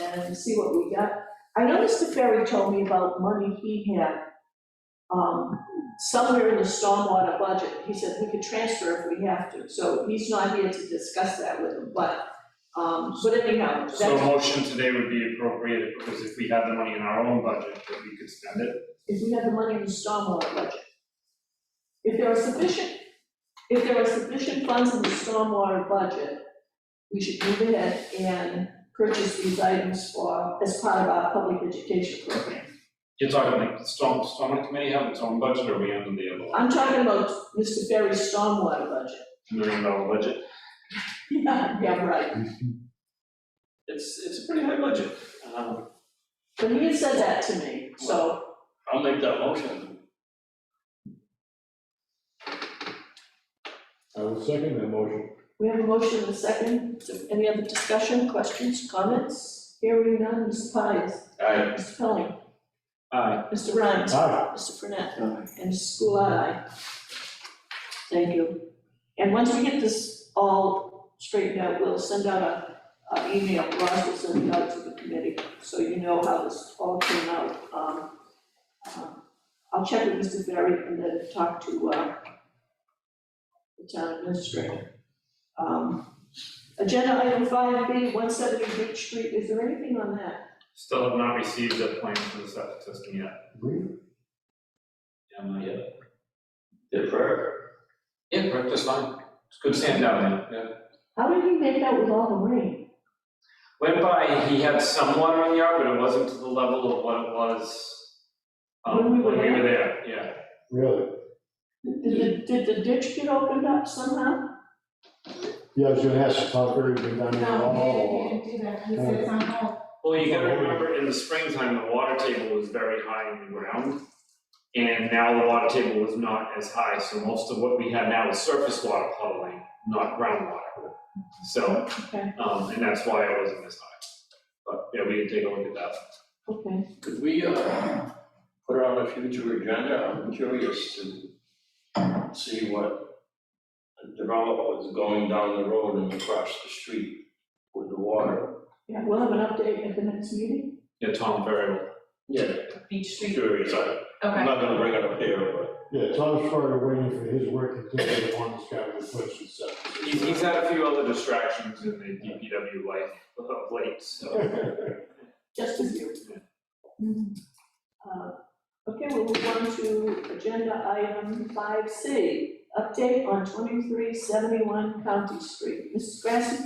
and see what we got. I know Mr. Ferry told me about money he had somewhere in the stormwater budget. He said we could transfer if we have to, so he's not here to discuss that with him, but anyhow, that's. So a motion today would be appropriate, because if we had the money in our own budget, that we could spend it. If we have the money in the stormwater budget. If there are sufficient funds in the stormwater budget, we should move ahead and purchase these items as part of our public education program. You're talking like the stormwater committee have its own budget, or are we under the other one? I'm talking about Mr. Ferry's stormwater budget. $1 million budget? Yeah, right. It's a pretty high budget. But he had said that to me, so. I'll make that motion. I will second that motion. We have a motion and a second. Any other discussion, questions, comments? Hearing none, Mr. Pies. Aye. Mr. Pelling. Aye. Mr. Ryan. Aye. Mr. Burnett. And Mrs. Goulart, aye. Thank you. And once we get this all straightened out, we'll send out an email. Ross will send it out to the committee, so you know how this all came out. I'll check with Mr. Ferry and then talk to the town administrator. Agenda item 5B, 170 Beach Street, is there anything on that? Still have not received a plan for the septic system yet. Yeah, not yet. They're forever. Yeah, breakfast fine. It's good sand down there, yeah. How did he make out with all the rain? Went by, he had some water in the yard, but it wasn't to the level of what it was When we were when we were there, yeah. Really? Did the ditch get opened up somehow? Yeah, I was gonna ask, Tom Ferry been down there at No, all? he didn't do that, he said it's on hold. Well, you gotta remember, in the springtime, the water table was very high in the ground. And now the water table is not as high, so most of what we have now is surface water puddling, not groundwater. So, Okay, and that's why it wasn't as high. But, yeah, we can take a look at that. okay. Could we, put it on a future agenda? I'm curious to see what a developer is going down the road and across the street with the water. Yeah, we'll have an update at the next meeting. Yeah, Tom Ferry will. Yeah, Beach Street, curious, I'm okay. not gonna bring it up here, but. Yeah, Tom's probably waiting for his work to continue on this guy with Twitch and stuff. He's had a few other distractions in the DPW life of late, so. Just as you. Okay, we'll move on to agenda item 5C, update on 2371 County Street. Mrs. Grassi,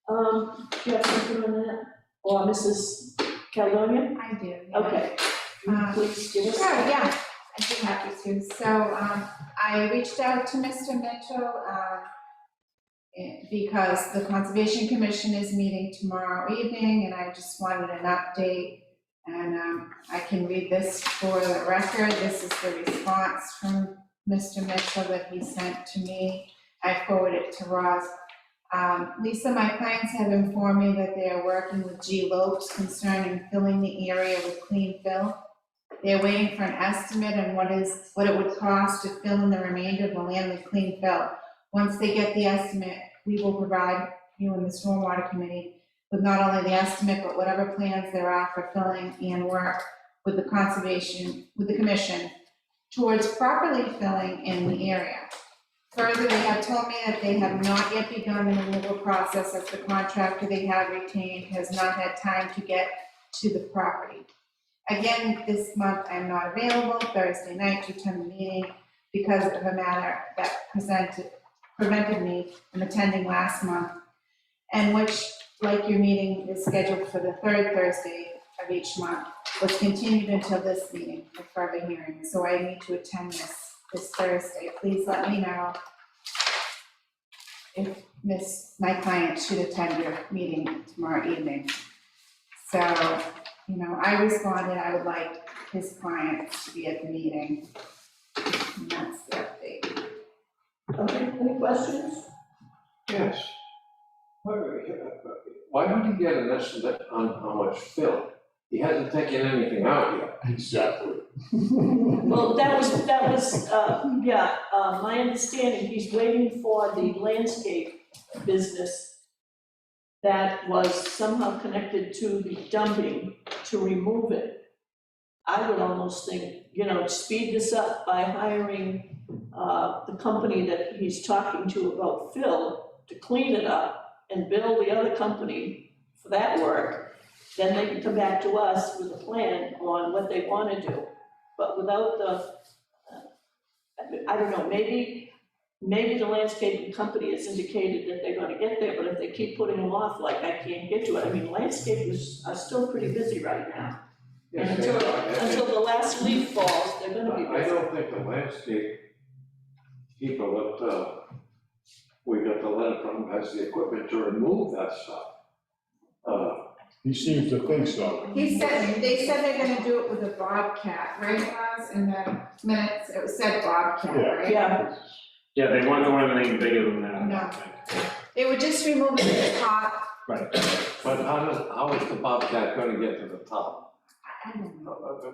do you have something on that? Or Mrs. Caledonia? I do, yeah. Okay, please give us. Sure, yeah, I'd be happy to. So, I reached out to Mr. Mitchell, because the Conservation Commission is meeting tomorrow evening, and I just wanted an update. And, I can read this for the record. This is the response from Mr. Mitchell that he sent to me. I forwarded it to Ross. Lisa, my clients have informed me that they are working with G. Lopes concerning filling the area with clean fill. They're waiting for an estimate on what it would cost to fill in the remainder of the land with clean fill. Once they get the estimate, we will provide you and the Stormwater Committee with not only the estimate, but whatever plans there are for filling and work with the commission towards properly filling in the area. Further, they have told me that they have not yet begun the removal process as the contractor they have retained has not had time to get to the property. Again, this month I'm not available Thursday night to attend the meeting because of a matter that prevented me from attending last month, and which, like your meeting is scheduled for the third Thursday of each month, was continued until this meeting for further hearing. So I need to attend this Thursday. Please let me know if my client should attend your meeting tomorrow evening. So, I responded, I would like his clients to be at the meeting. And that's the update. Okay, any questions? Yes. Why don't he get an estimate on how much fill? He hasn't taken anything out yet. Exactly. Well, that was, my understanding, he's waiting for the landscape business that was somehow connected to the dumping to remove it. I would almost think, speed this up by hiring the company that he's talking to about fill to clean it up and bill the other company for that work. Then they can come back to us with a plan on what they want to do. But without I don't know, maybe the landscaping company has indicated that they're gonna get there, but if they keep putting them off, like I can't get to it, I mean, landscapers are still pretty busy right now. And Yes, they are. until the last leaf falls, they're gonna be I busy. don't think the landscape people that, we got the letter from has the equipment to remove that stuff. He seems to think so. They said they're gonna do it with a bobcat, right, Roz? In the minutes, it said bobcat, Yeah. right? Yeah, Yeah, they weren't doing anything bigger than that, I No. don't think. They were just removing the top, Right. But how is the Bobcat gonna get to the top? I don't know.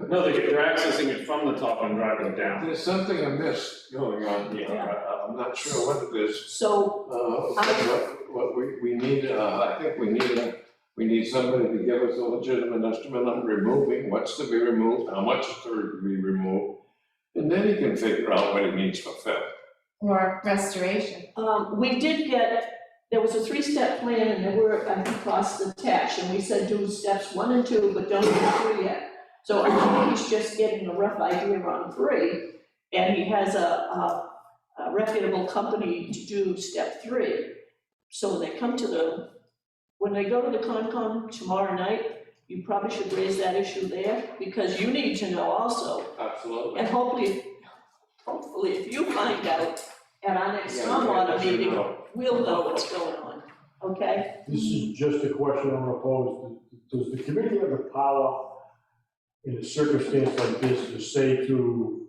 No, they're accessing it from the top and driving it down. There's something amiss going on here. I'm not sure what it is. so, What we need, I think we need somebody to give us a legitimate estimate on removing, what's to be removed, how much is to be removed. And then he can figure out what he needs for fill. Or restoration. we did get there was a 3-step plan and there were, I think, costs attached, and we said do steps 1 and 2, but don't do 3 yet. So I think he's just getting a rough idea on 3, and he has a reputable company to do step 3. So when they come to when they go to the Concom tomorrow night, you probably should raise that issue there, because you need to know also. Absolutely. And hopefully if you find out at our next Yeah, stormwater let you meeting, know. we'll know what's going on, okay? This is just a question I'm gonna pose. Does the committee have the power in a circumstance like this to say to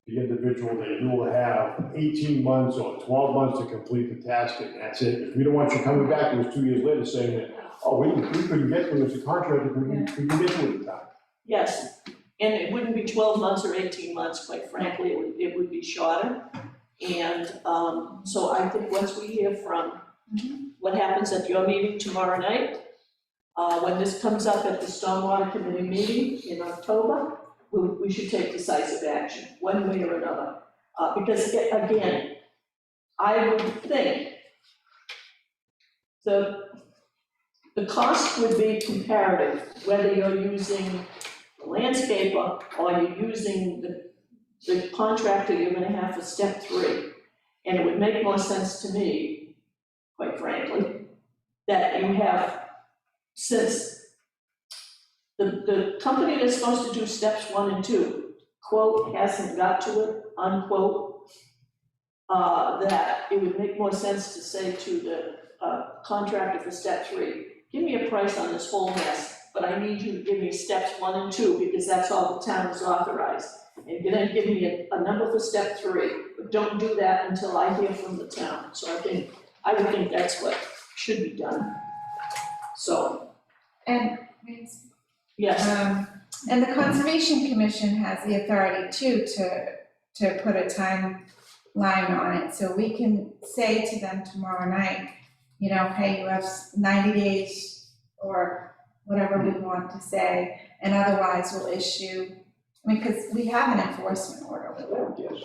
the individual that you will have 18 months or 12 months to complete the task, and that's it? If we don't want you coming back to us 2 years later saying that, oh, we couldn't get to it as a contractor, we couldn't get to it in time. Yes, and it wouldn't be 12 months or 18 months, quite frankly, it would be shorter. And so I think once we hear from what happens at your meeting tomorrow night, when this comes up at the Stormwater Committee meeting in October, we should take decisive action, one way or another. Because again, I would think the cost would be comparative, whether you're using a landscaper or you're using the contractor you're gonna have for step 3. And it would make more sense to me, quite frankly, that you have, since the company that's supposed to do steps 1 and 2, quote, hasn't got to it, unquote, that it would make more sense to say to the contractor for step 3, give me a price on this whole mess, but I need you to give me steps 1 and 2, because that's all the town is authorized. And then give me a number for step 3, but don't do that until I hear from the town. So I would think that's what should be done. So, And, yes, and the Conservation Commission has the authority too to put a timeline on it. So we can say to them tomorrow night, you know, hey, you have 90 days or whatever we want to say, and otherwise we'll issue, because we have an enforcement order with them. Yes.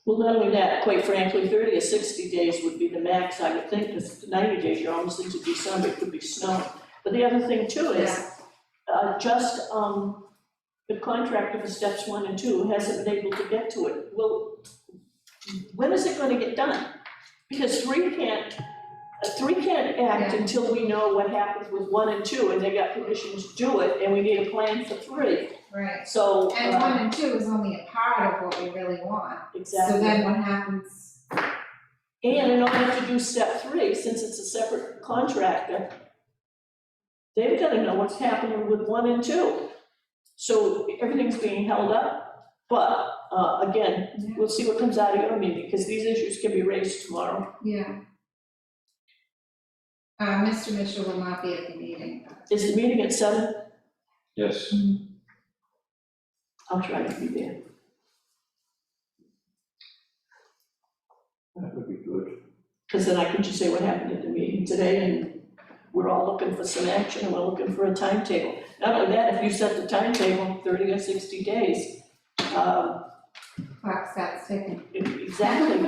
well, not only that, quite frankly, 30 or 60 days would be the max, I would think, because 90 days, you're almost into December, it could be snowing. But the other thing too is, the contractor for steps 1 and 2 hasn't been able to get to it. Well, when is it gonna get done? Because 3 can't act until we know what happens with 1 and 2, and they got permission to do it, and we need a plan for 3. Right. So, And 1 and 2 is only a part of what we really want. exactly. So then what happens? And in order to do step 3, since it's a separate contractor, they've gotta know what's happening with 1 and 2. So everything's being held up, but, again, we'll see what comes out of your meeting, because these issues can be raised tomorrow. Yeah. Mr. Mitchell will not be at the meeting. Is the meeting at 7? Yes. I'll try to be there. That would be good. Because then I can just say what happened at the meeting today, and we're all looking for some action, and we're looking for a timetable. Not only that, if you set the timetable 30 or 60 days, Clock starts ticking. exactly,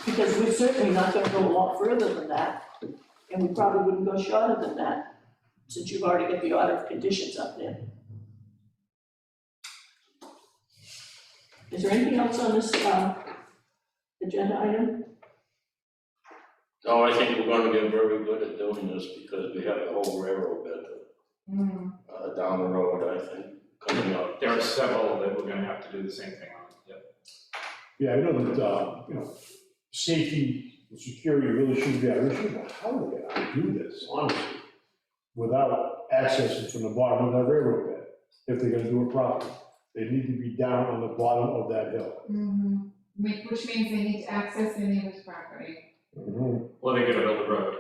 because we're certainly not gonna go a lot further than that, and we probably wouldn't go shorter than that, since you've already got the order of conditions up there. Is there anything else on this, agenda item? No, I think we're gonna get very good at doing this because we have the whole railroad bed down the road, I think, coming up. There are several that we're gonna have to do the same thing on, yep. Yeah, I know that, safety and security really should be our issue, but how are they gonna do this, honestly, without accessing from the bottom of that railroad bed, if they're gonna do it properly? They need to be down on the bottom of that hill. Which means they need to access the neighbor's property. Well, they gotta build a road.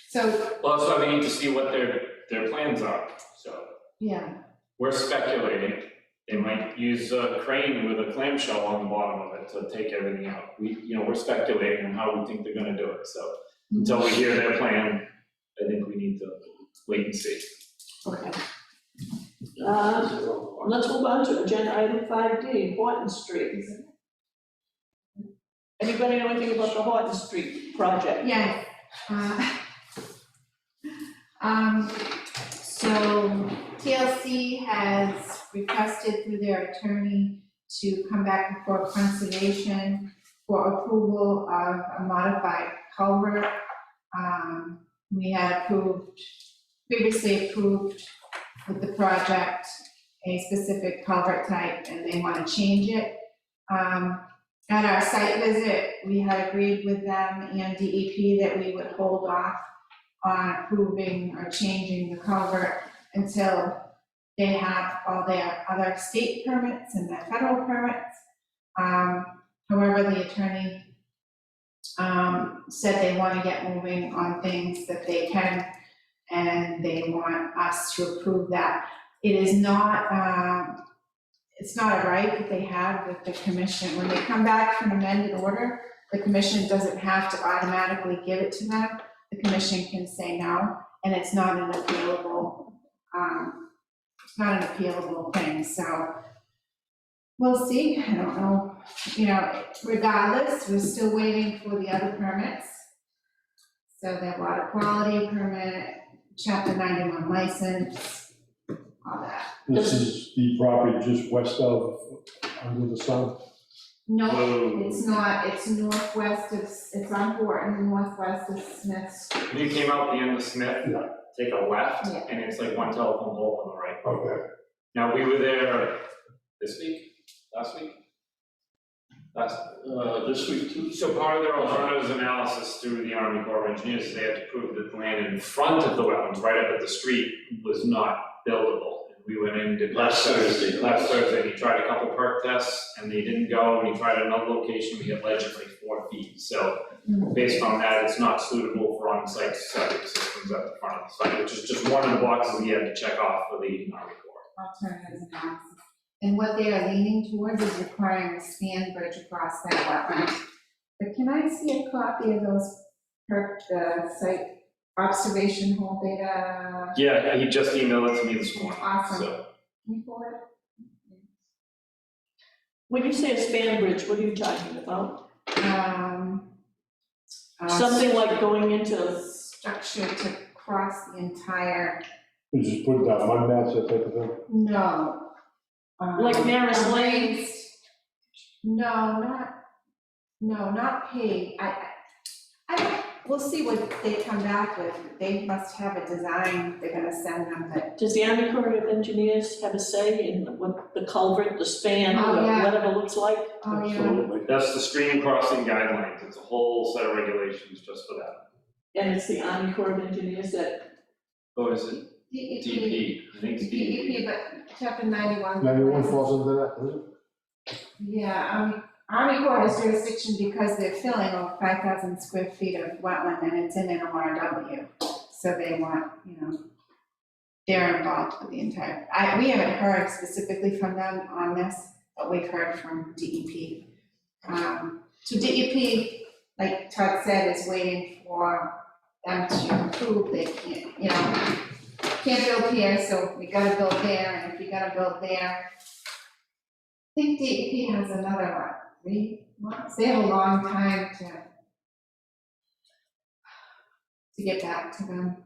So, Well, so we need to see what their plans are, so yeah, we're speculating. They might use a crane with a clamshell on the bottom of it to take everything out. We're speculating on how we think they're gonna do it, so until we hear their plan, I think we need to wait and see. Okay. Let's move on to agenda item 5D, Horton Street. Anybody know anything about the Horton Street project? Yes. So TLC has requested through their attorney to come back before conservation for approval of a modified culvert. We had previously approved with the project a specific culvert type, and they want to change it. At our site visit, we had agreed with them and DEP that we would hold off on approving or changing the culvert until they have all their other state permits and their federal permits. However, the attorney said they want to get moving on things that they can, and they want us to approve that. It is not, it's not a right that they have with the commission. When they come back from amended order, the commission doesn't have to automatically give it to them. The commission can say no, and it's not an appealable, thing, so we'll see. I don't know, regardless, we're still waiting for the other permits. So the water quality permit, chapter 91 license, all that. This is the property just west of Under the Sun. No, it's not, it's northwest of, it's on Horton, northwest of Smith's. When you came out the end of Smith, Yeah. take a left, Yeah. and it's like one telephone pole on the right. Okay. Now, we were there this week, last week? This week too. So part of their alternatives analysis through the Army Corps of Engineers, is they had to prove that the land in front of the wetlands, right up at the street, was not buildable. And we went in, did Last Thursday. last Thursday, he tried a couple perk tests, and they didn't go, and he tried another location, we had ledge of like 4 feet. So based on that, it's not suitable for on-site septic systems at the front of the site, which is just one of the boxes he had to check off for the Army Corps. Alternatives analysis. And what they are leaning towards is requiring a span bridge across that wetland. But can I see a copy of those site observation hole data? Yeah, he just emailed it to me this morning, Awesome. so. Can you forward it? When you say a span bridge, what are you talking about? Something like going into, Structure to cross the entire, You just put down mud mats, that type of thing. no. Like Maris a Lane? raised- No, not paved. I don't, we'll see what they come back with. They must have a design they're gonna send them that. does the Army Corps of Engineers have a say in what the culvert, the span, Oh, yeah. whatever looks like? Oh, yeah. Absolutely. That's the stream crossing guidelines, it's a whole set of regulations just for that. And it's the Army Corps of Engineers that, Oh, is it DEP, DP? I think it's DP. but chapter 91. 91 falls into that, doesn't it? Yeah, Army Corps has jurisdiction because they're filling over 5,000 square feet of wetland and it's in NORW. So they want, they're involved with the entire, we haven't heard specifically from them on this, but we've heard from DEP. So DEP, like Todd said, is waiting for them to approve. They can't, can't build here, so we gotta build there, and if you gotta build there, I think DEP has another, 3 months, they have a long time to get back to them.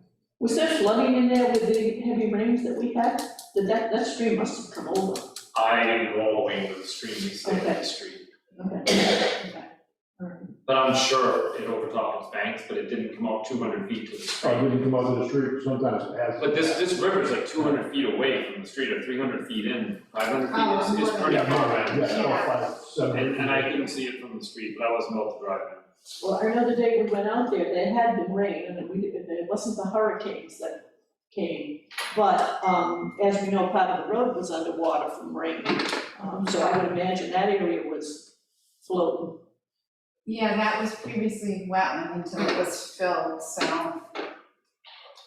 was there flooding in there with the heavy rains that we had? That stream must have come over. I didn't go all the way into the stream, we stayed on Okay. the street. Okay. All right. But I'm sure it overtopped its banks, but it didn't come out 200 feet to the Or stream. didn't come out to the street, sometimes it has. But this river's like 200 feet away from the street, or 300 feet in, 500 Oh, feet is more than pretty Yeah, far. yeah, yeah, 5, 7. And I couldn't see it from the street, but I wasn't able to drive in. Well, I know the day we went out there had been rain, and it wasn't the hurricanes that came. But, as we know, part of the road was underwater from rain. So I would imagine that area was floating. Yeah, that was previously wetland until it was filled, so.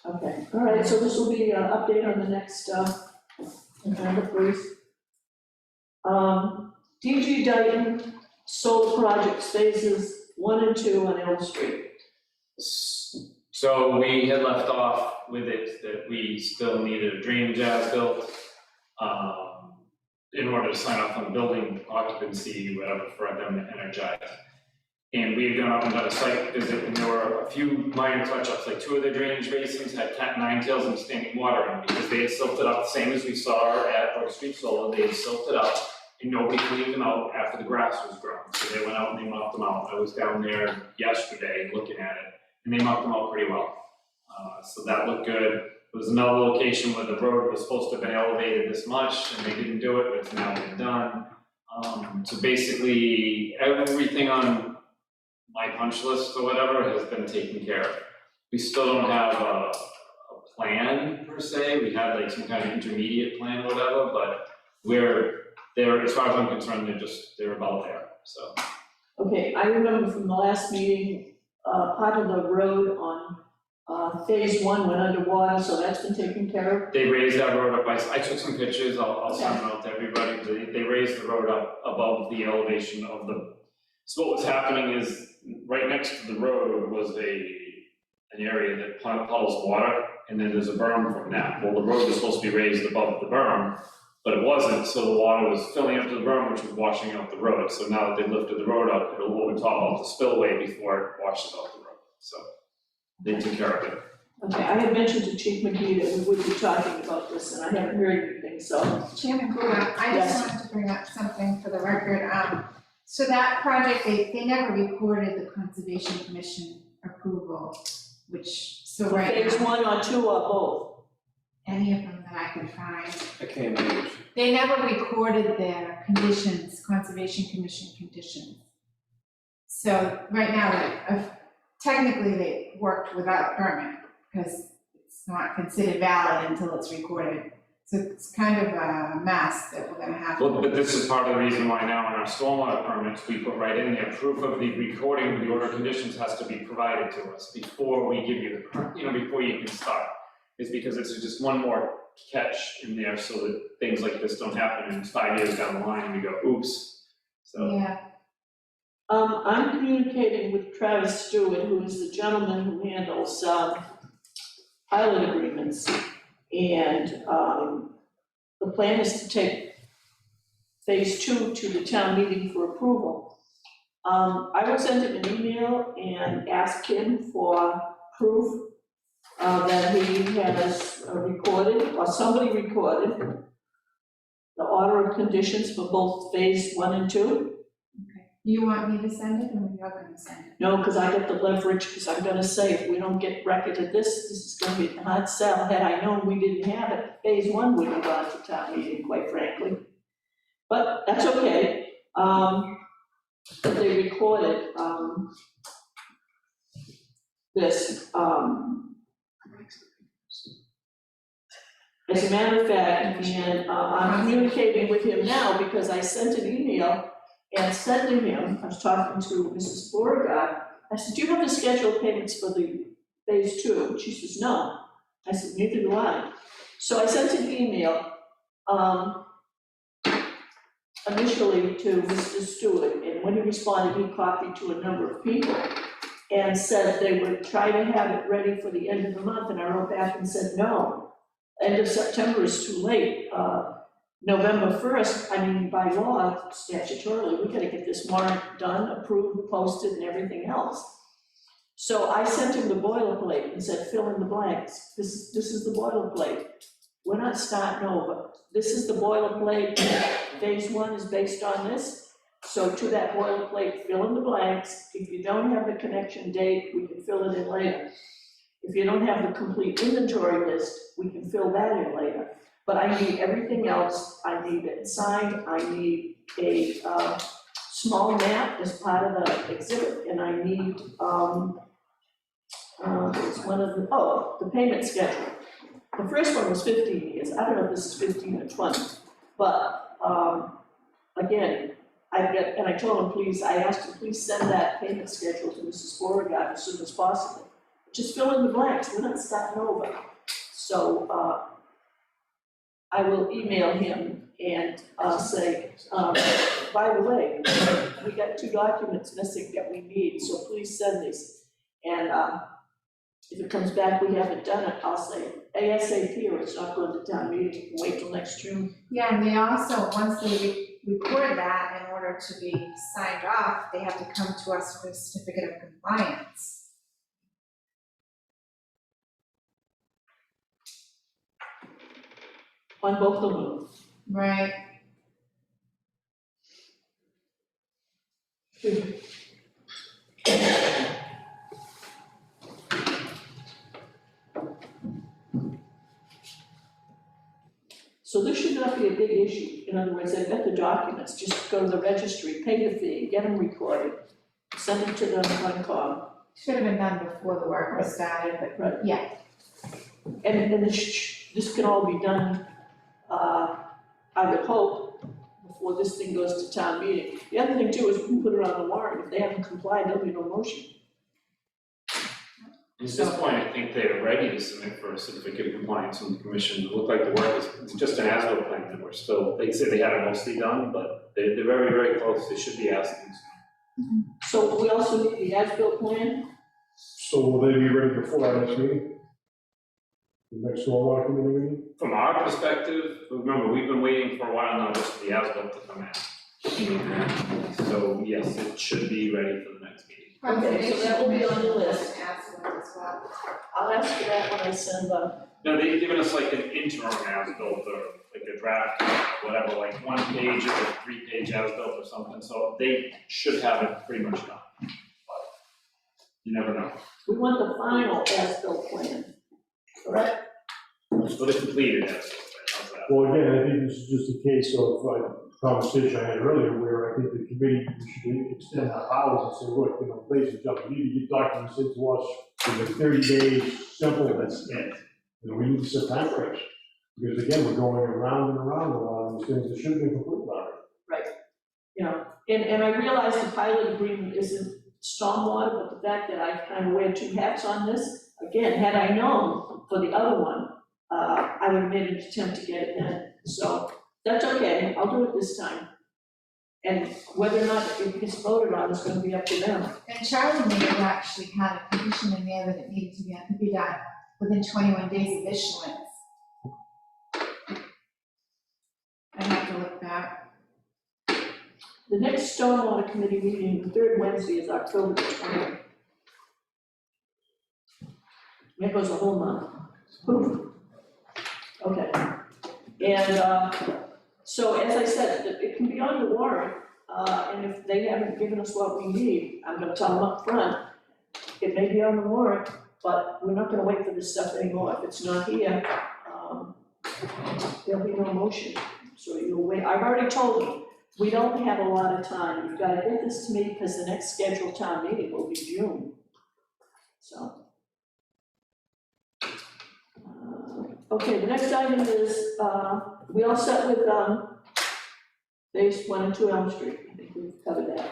Okay, all right, so this will be an update on the next, agenda, please. DG Dayton solar projects phases 1 and 2 on Elm Street. So we had left off with it that we still needed a drainage as-built, in order to sign off on building occupancy, whatever, for them to energize. And we had gone up and done a site visit, and there were a few minor touch-ups, like 2 of the drainage basins had cat nine tails and standing water in, because they had silted up, the same as we saw at Brook Street Solar, they had silted up, and nobody cleaned them out after the grass was grown. So they went out and they mopped them out. I was down there yesterday looking at it, and they mopped them out pretty well. So that looked good. There was another location where the road was supposed to have been elevated this much, and they didn't do it, but it's now been done. So basically, everything on my punch list or whatever has been taken care of. We still don't have a plan per se. We had like some kind of intermediate plan or whatever, but they're, as far as I'm concerned, they're about there, so. Okay, I remember from the last meeting, part of the road on phase 1 went underwater, so that's been taken care of. They raised that road up, I took some pictures, I'll send them out to everybody. They raised the road up above the elevation of the, so what was happening is, right next to the road was an area that puddles water, and then there's a berm from that. Well, the road was supposed to be raised above the berm, but it wasn't, so the water was filling up to the berm, which was washing out the road. So now that they lifted the road up, it'll over top out the spillway before it washes out the road, so they took care of it. Okay, I had mentioned to Chief McGee that we would be talking about this, and I haven't heard anything, so. Chairman Goulart, I Yes. just wanted to bring up something for the record. So that project, they never recorded the Conservation Commission approval, which, so right Phase now, 1 or 2 or both? any of them that I could find. I can't manage. They never recorded their conditions, Conservation Commission conditions. So right now, technically they worked without permit because it's not considered valid until it's recorded. So it's kind of a mess that we're gonna have. Well, but this is part of the reason why now in our stormwater permits, we put right in there, proof of the recording of the order of conditions has to be provided to us before we give you the, before you can start. Is because it's just one more catch in there so that things like this don't happen, and 5 years down the line, we go, oops, so. Yeah, I'm communicating with Travis Stewart, who is the gentleman who handles pilot agreements. And the plan is to take phase 2 to the town meeting for approval. I will send him an email and ask him for proof that he has recorded, or somebody recorded, the order of conditions for both phase 1 and 2. you want me to send it or you're gonna send it? No, because I got the leverage, because I'm gonna say, if we don't get record of this is gonna be a hard sell. Had I known we didn't have it, phase 1 would have gone to town meeting, quite frankly. But that's okay. They recorded, this, as a matter of fact, and I'm communicating with him now because I sent an email and said to him, I was talking to Mrs. Beauregard, I said, do you have the scheduled payments for the phase 2? And she says, no. I said, neither do I. So I sent an email, initially to Mr. Stewart, and when he responded, he copied to a number of people and said they would try to have it ready for the end of the month, and I wrote back and said, no. End of September is too late. November 1st, I mean, by law, statutorily, we gotta get this warrant done, approved, posted, and everything else. So I sent him the boilerplate and said, fill in the blanks. This is the boilerplate. We're not starting over. This is the boilerplate. Phase 1 is based on this. So to that boilerplate, fill in the blanks. If you don't have the connection date, we can fill it in later. If you don't have the complete inventory list, we can fill that in later. But I need everything else. I need it signed. I need a small map as part of the exhibit, and I need it's one of the payment schedule. The first one was 15 years. I don't know if this is 15 or 20, but again, and I told him, please, I asked him, please send that payment schedule to Mrs. Beauregard as soon as possible. Just fill in the blanks. We're not starting over. So I will email him and say, by the way, we got 2 documents missing that we need, so please send these. And if it comes back, we haven't done it, I'll say ASAP, or it's not going to town meeting, wait till next June. Yeah, and they also, once they record that in order order to be signed off, they have to come to us for a certificate of compliance. On both of them. Right. So this should not be a big issue. In other words, they've got the documents, just go to the registry, pay the fee, get them recorded, send them to them on com. Should have been done before the work was started, but Right. yeah. And this can all be done, I would hope, before this thing goes to town meeting. The other thing too is we can put it on the warrant. If they haven't complied, there'll be no motion. At this point, I think they're ready to submit for a certificate of compliance from the commission. It looked like the work is, it's just an as-built plan that we're still, they say they have it mostly done, but they're very, very close. They should be asking soon. So we also need the as-built plan. So will they be ready before our next meeting? The next stormwater committee meeting? From our perspective, remember, we've been waiting for a while now just for the as-built to come in. So yes, it should be ready for the next meeting. Okay, so that will be on the list. Ask them as well. I'll ask for that when I send them. No, they've given us like an interim as-built or like a draft, whatever, like 1 page or 3-page as-built or something, so they should have it pretty much done. But you never know. We want the final as-built plan, correct? For the completed as-built, how's that? Well, again, I think this is just a case of conversation I had earlier where I think the committee should extend our powers and say, look, ladies and gentlemen, you need to get documents into us in 30 days, simple, that's it. We need to set time frames. Because again, we're going around and around a lot of these things that should have been completed already. And I realize the pilot agreement isn't stormwater, but the fact that I kind of wear 2 hats on this, again, had I known for the other one, I would have made an attempt to get it done. So that's okay, I'll do it this time. And whether or not it gets voted on is gonna be up to them. And Charlie may have actually had a condition in there that it needed to be done within 21 days of issuance. I have to look back. The next stormwater committee meeting, the 3rd Wednesday, is October the 20th. That goes a whole month. Poof. Okay. And, so as I said, it can be on the warrant, and if they haven't given us what we need, I'm gonna tell them up front. It may be on the warrant, but we're not gonna wait for this stuff anymore. If it's not here, there'll be no motion. So you'll wait. I've already told them, we don't have a lot of time. You've gotta get this to me because the next scheduled town meeting will be June. So. Okay, the next item is, we all set with, phase 1 and 2 Elm Street. I think we've covered that.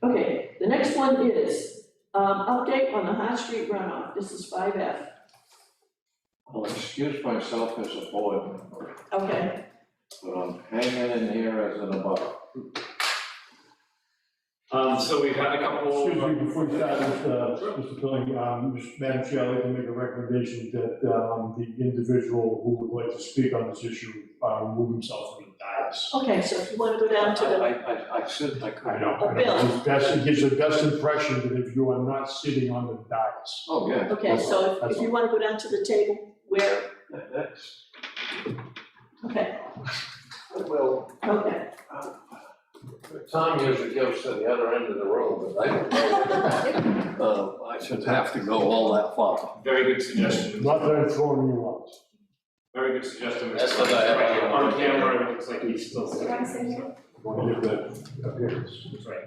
Okay, the next one is, update on the High Street runoff. This is 5F. I'll excuse myself as a board member, Okay, but I'm hanging in here as an abutter. So we've had a couple. Excuse me, before you start, Mr. Pilling, Madam Chair, I'd like to make a recommendation that the individual who would like to speak on this issue remove himself from the dais. okay, so if you wanna go down to the, I said I could. I know. Bill. It gives the best impression that if you are not sitting on the dais. Oh, yeah. okay, so if you wanna go down to the table where, That's, okay, well, okay. Tom usually goes to the other end of the room, but I don't know. I should have to go all that far. Very good suggestion. Not that I'm throwing you out. Very good suggestion. That's what I have. Right, on camera, it looks like he's still sitting. Want to give that appearance. That's right.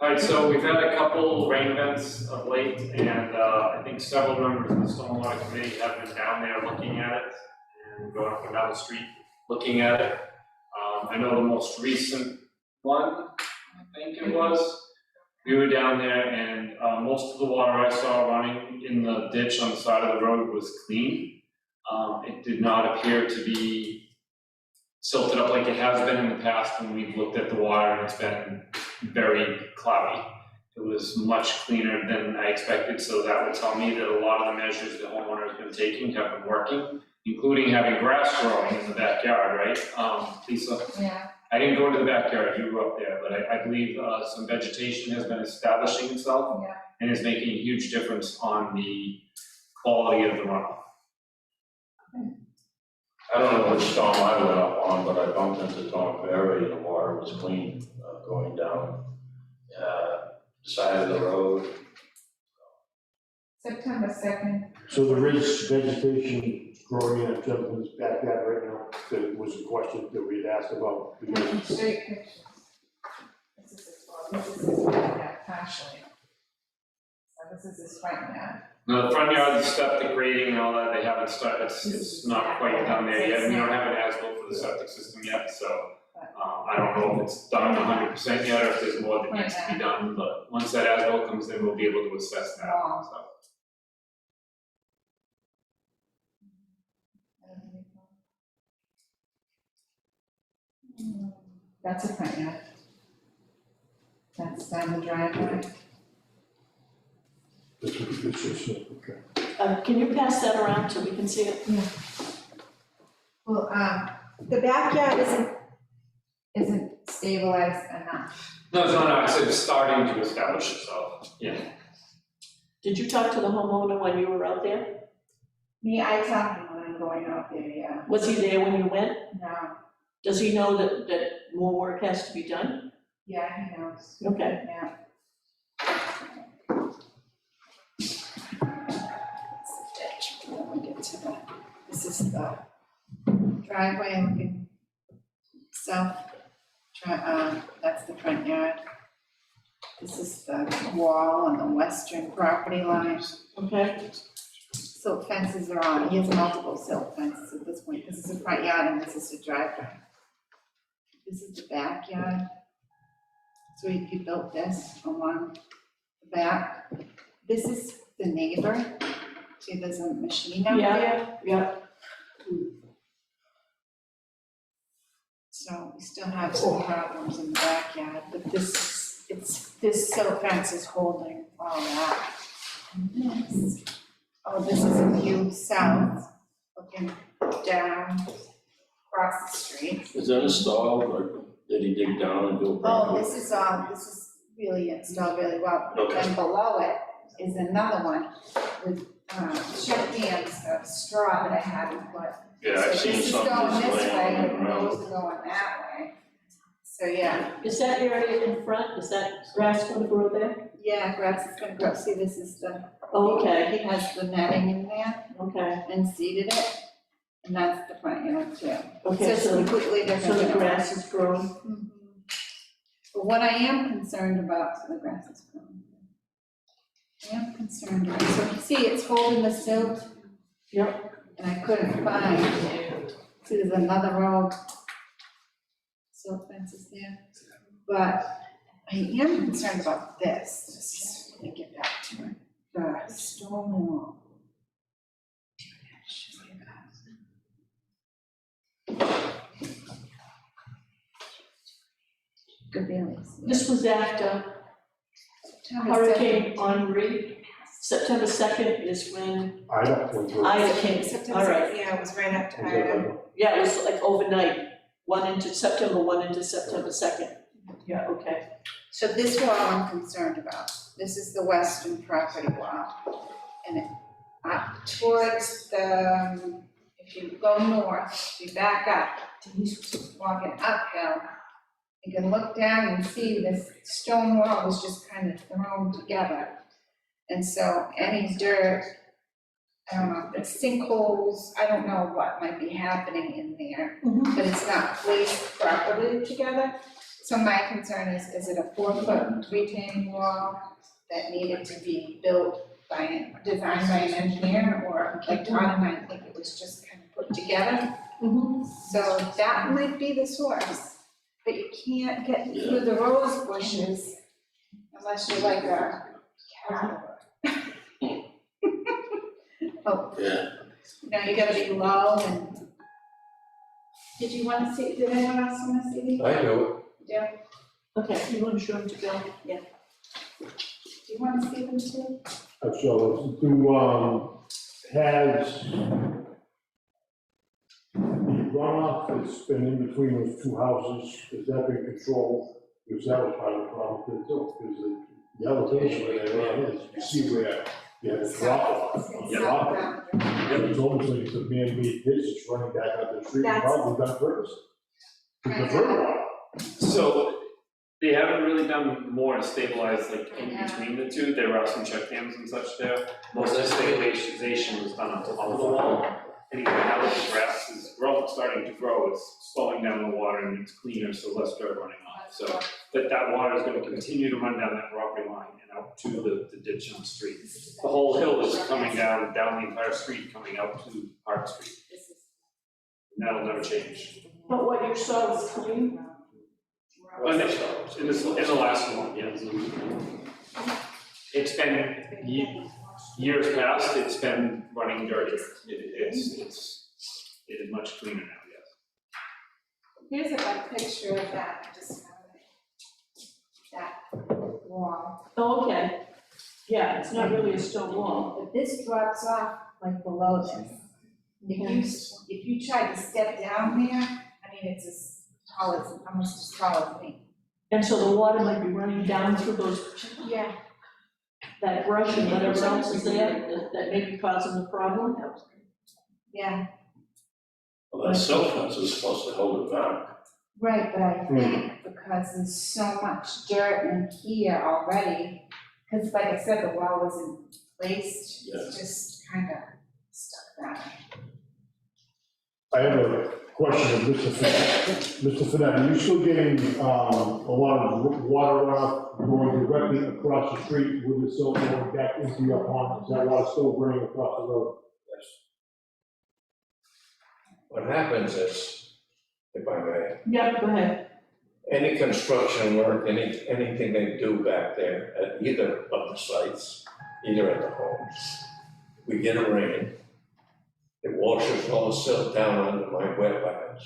All right, so we've had a couple rain events of late, and I think several members of the Stormwater Committee have been down there looking at it and going up and down the street looking at it. I know the most recent one, I think it was, we were down there and most of the water I saw running in the ditch on the side of the road was clean. It did not appear to be silted up like it has been in the past when we've looked at the water and it's been very cloudy. It was much cleaner than I expected, so that would tell me that a lot of the measures the homeowner has been taking have been working, including having grass growing in the backyard, right? Lisa? Yeah. I didn't go into the backyard, you were up there, but I believe, some vegetation has been establishing itself. Yeah. And is making a huge difference on the quality of the runoff. I don't know which storm I went up on, but I bumped into Tom Ferry and the water was clean, going down, the side of the road. September 2nd. So there is vegetation growing in Justin's backyard right now, that was a question that we'd asked about. Straight pictures. This is his backyard partially. So this is his front yard. No, the front yard, the septic grading and all that, they haven't started, it's not quite done there yet, we don't have an as-built for the septic system yet, so. I don't know if it's done 100% yet, or if there's more that needs to be done, but once that as-built comes in, we'll be able to assess that, so. That's a front yard. That's down the driveway. It's just, okay. Can you pass that around so we can see it? Well, the backyard isn't stabilized enough. No, it's not, it's starting to establish itself, yeah. Did you talk to the homeowner when you were out there? Me, I talked to him when I'm going out there, yeah. Was he there when you went? No, Does he know that more work has to be done? yeah, he knows, Okay. yeah. This is the driveway looking south, that's the front yard. This is the wall on the western property line. Okay. Silt fences are on, he has multiple silt fences at this point. This is the front yard and this is the driveway. This is the backyard. So he built this along the back. This is the neighbor. See, there's a machine out there. Yeah. So we still have some problems in the backyard, but this silt fence is holding all that. This is a view south, looking down across the street. Is that installed, or did he dig down and do a Oh, property? this is really installed really well. Okay. And below it is another one with shed dams of straw that I haven't put. Yeah, I've seen some So of this this is going this way, laying and around. those are going that way. So, yeah, Is that area in front, is that grass going to grow there? yeah, grass is gonna grow. See, this is the, Oh, okay, he has the netting in there okay, and seeded it. And that's the front yard too. So okay, it's so completely different. the than- grass is growing. Mhm. But what I am concerned about, so the grass is growing. I am concerned about, so you see it's holding the silt. Yep. And I couldn't find, see there's another row. Silt fences there. But I am concerned about this. Let me get back to it. The stone wall. Good feelings. This was after Hurricane Henri. September 2nd is when Ida was. Ida came, all right. Yeah, it was right after Yeah, it was like overnight, September 1 into September 2nd. Yeah, okay. So this wall I'm concerned about. This is the western property wall. And it, up towards the, if you go north, if you back up, walking uphill, you can look down and see this stone wall is just kind of thrown together. And so any dirt, I don't know, the sinkholes, I don't know what might be happening in there, Mhm. but it's not placed properly together. So my concern is it a 4-foot retaining wall that needed to be built designed by an engineer, or like Todd and I think it was just kind of put together? Mhm. So that might be the source, but you can't get through the rose bushes unless you're like a cow. Oh, Yeah. you gotta be low and. Did you wanna see, did anyone else wanna see these? I know. Yeah, Okay, you want to show them to Bill? do you wanna see them too? So, has runoff that's been in between those two houses, has that been controlled? Because that was part of the problem too, because the elevation where they ran is, you see where you had a drop off. It's Yeah. not down the driveway. It's almost like it's a man-made ditch that's running back up the street, That's- probably done purpose. To Right. divert water. So they haven't really done more to stabilize like in between the two, there are some check dams and such there. Most of the stabilization was done on top of the wall. And even now that the grass is starting to grow, it's slowing down the water and it's cleaner, so less dirt running off. So that water is gonna continue to run down that property line and out to the ditch on the street. The whole hill is coming down the entire street, coming out to Park Street. And that'll never change. But what you saw was clean. In the last one, yes. It's been years past, it's been running dirty. It is much cleaner now, yes. Here's a picture of that, I just found it. That wall. Oh, okay. Yeah, it's not really a stone wall. But this drops off like below this. If you try to step down there, I mean, it's as tall as, almost as tall as me. And so the water might be running down through those, Yeah. that brush and whatever else is there that may be causing the problem. Yeah, Well, that silt fence is supposed to hold it back. right, but I think because there's so much dirt in here already, because like I said, the wall wasn't placed, it's just kind of stuck down. I have a question of Mr. Finette. Mr. Finette, are you still getting, a lot of water runoff going directly across the street with the silt going back into your pond? Is that water still running across the road? What happens is, if I may, Yeah, go ahead. any construction work, anything they do back there at either of the sites, either at the homes, we get a rain, it washes all the silt down onto my wetlands.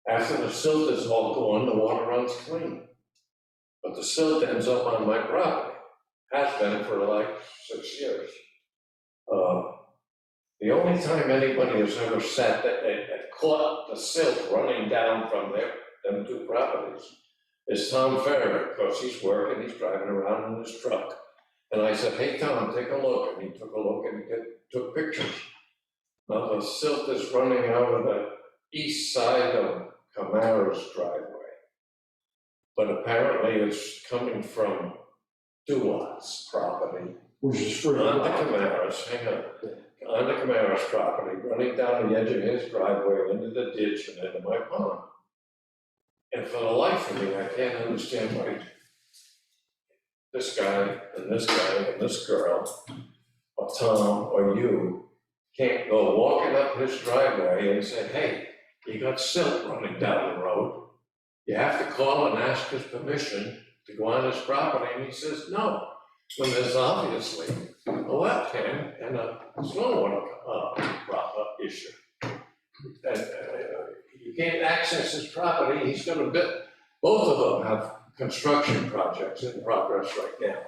After the silt is all gone, the water runs clean. But the silt ends up on my property, has been for like 6 years. The only time anybody has ever sat and caught the silt running down from them two properties is Tom Farrer, because he's working, he's driving around in his truck. And I said, hey, Tom, take a look. And he took a look and he took pictures. Now, the silt is running out of the east side of Camara's driveway. But apparently it's coming from Duat's property. Which is free. On the Camara's, hang on, on the Camara's property, running down the edge of his driveway into the ditch and into my pond. And for the life of me, I can't understand why this guy and this guy and this girl, or Tom or you, can't go walking up his driveway and say, hey, you got silt running down the road. You have to call and ask his permission to go on his property, and he says no. When there's obviously a wetland and a stormwater issue. And you can't access his property, he's gonna build, both of them have construction projects in progress right now.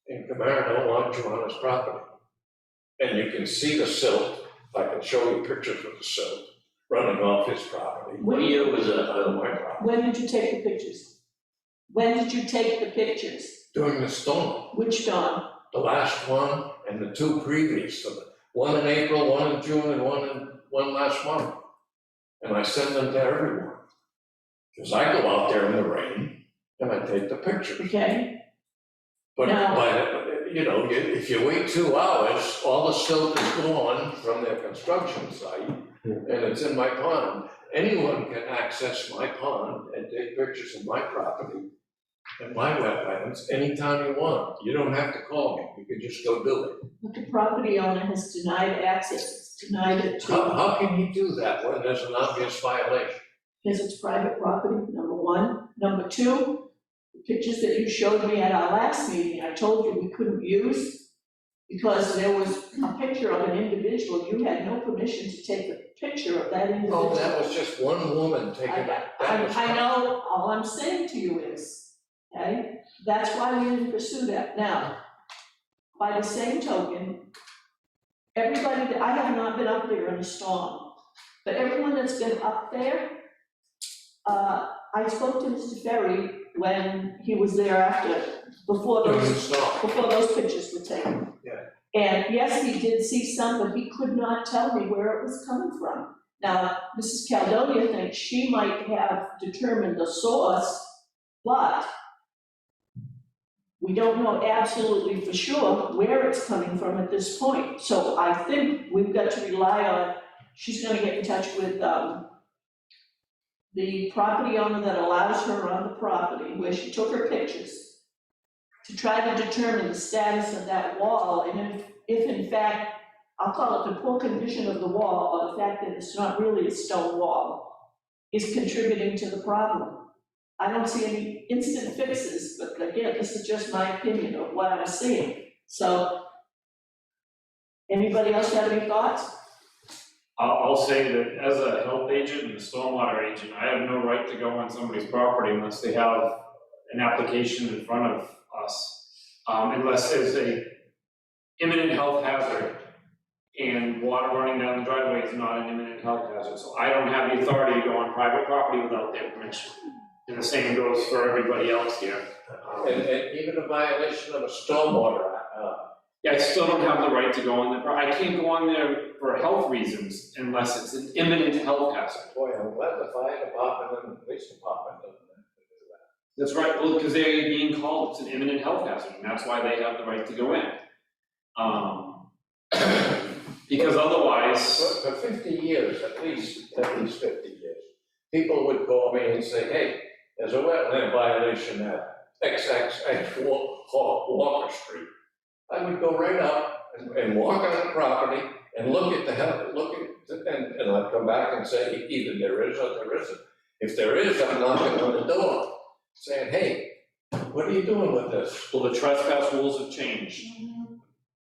And Camara don't want you on his property. And you can see the silt, if I can show you pictures of the silt, running off his property. What year was that? On my property. When did you take the pictures? When did you take the pictures? During the storm, Which dawn? the last one and the two previous, so one in April, one in June, and one last month. And I send them to everyone. Because I go out there in the rain and I take the pictures. Okay, But, Now- you know, if you wait 2 hours, all the silt is gone from their construction site, and it's in my pond. Anyone can access my pond and take pictures of my property and my wetlands anytime you want. You don't have to call me, you can just go do it. but the property owner has denied access, denied it to, How can he do that when there's an obvious violation? because it's private property, number one. Number two, the pictures that you showed me at our last meeting, I told you we couldn't use because there was a picture of an individual, you had no permission to take a picture of that individual. Oh, that was just one woman taking that. I know, all I'm saying to you is, okay, that's why we didn't pursue that. Now, by the same token, everybody, I have not been up there in a storm. But everyone that's been up there, I spoke to Mr. Ferry when he was there before those pictures were taken. Yeah. And yes, he did see some, but he could not tell me where it was coming from. Now, Mrs. Caledonia thinks she might have determined the source, but we don't know absolutely for sure where it's coming from at this point. So I think we've got to rely on, she's gonna get in touch with, the property owner that allows her on the property, where she took her pictures, to try to determine the status of that wall, and if in fact, I'll call it the poor condition of the wall, or the fact that it's not really a stone wall, is contributing to the problem. I don't see any instant fixes, but again, this is just my opinion of what I'm seeing. So, anybody else have any thoughts? I'll say that as a health agent and a stormwater agent, I have no right to go on somebody's property unless they have an application in front of us. Unless there's a imminent health hazard, and water running down the driveway is not an imminent health hazard. So I don't have the authority to go on private property without their permission. And the same goes for everybody else here. And even a violation of a stormwater, Yeah, I still don't have the right to go on there. I can't go on there for health reasons unless it's an imminent health hazard. boy, I'm glad the fire department and the police department doesn't have to do that. That's right, well, because they're being called, it's an imminent health hazard, and that's why they have the right to go in. Because otherwise, For 50 years, at least 50 years, people would call me and say, hey, there's a wetland violation at XXX Walker Street. I would go right up and walk on the property and look at and I'd come back and say, either there is or there isn't. If there is, I'm knocking on the door, saying, hey, what are you doing with this? well, the trespass rules have changed.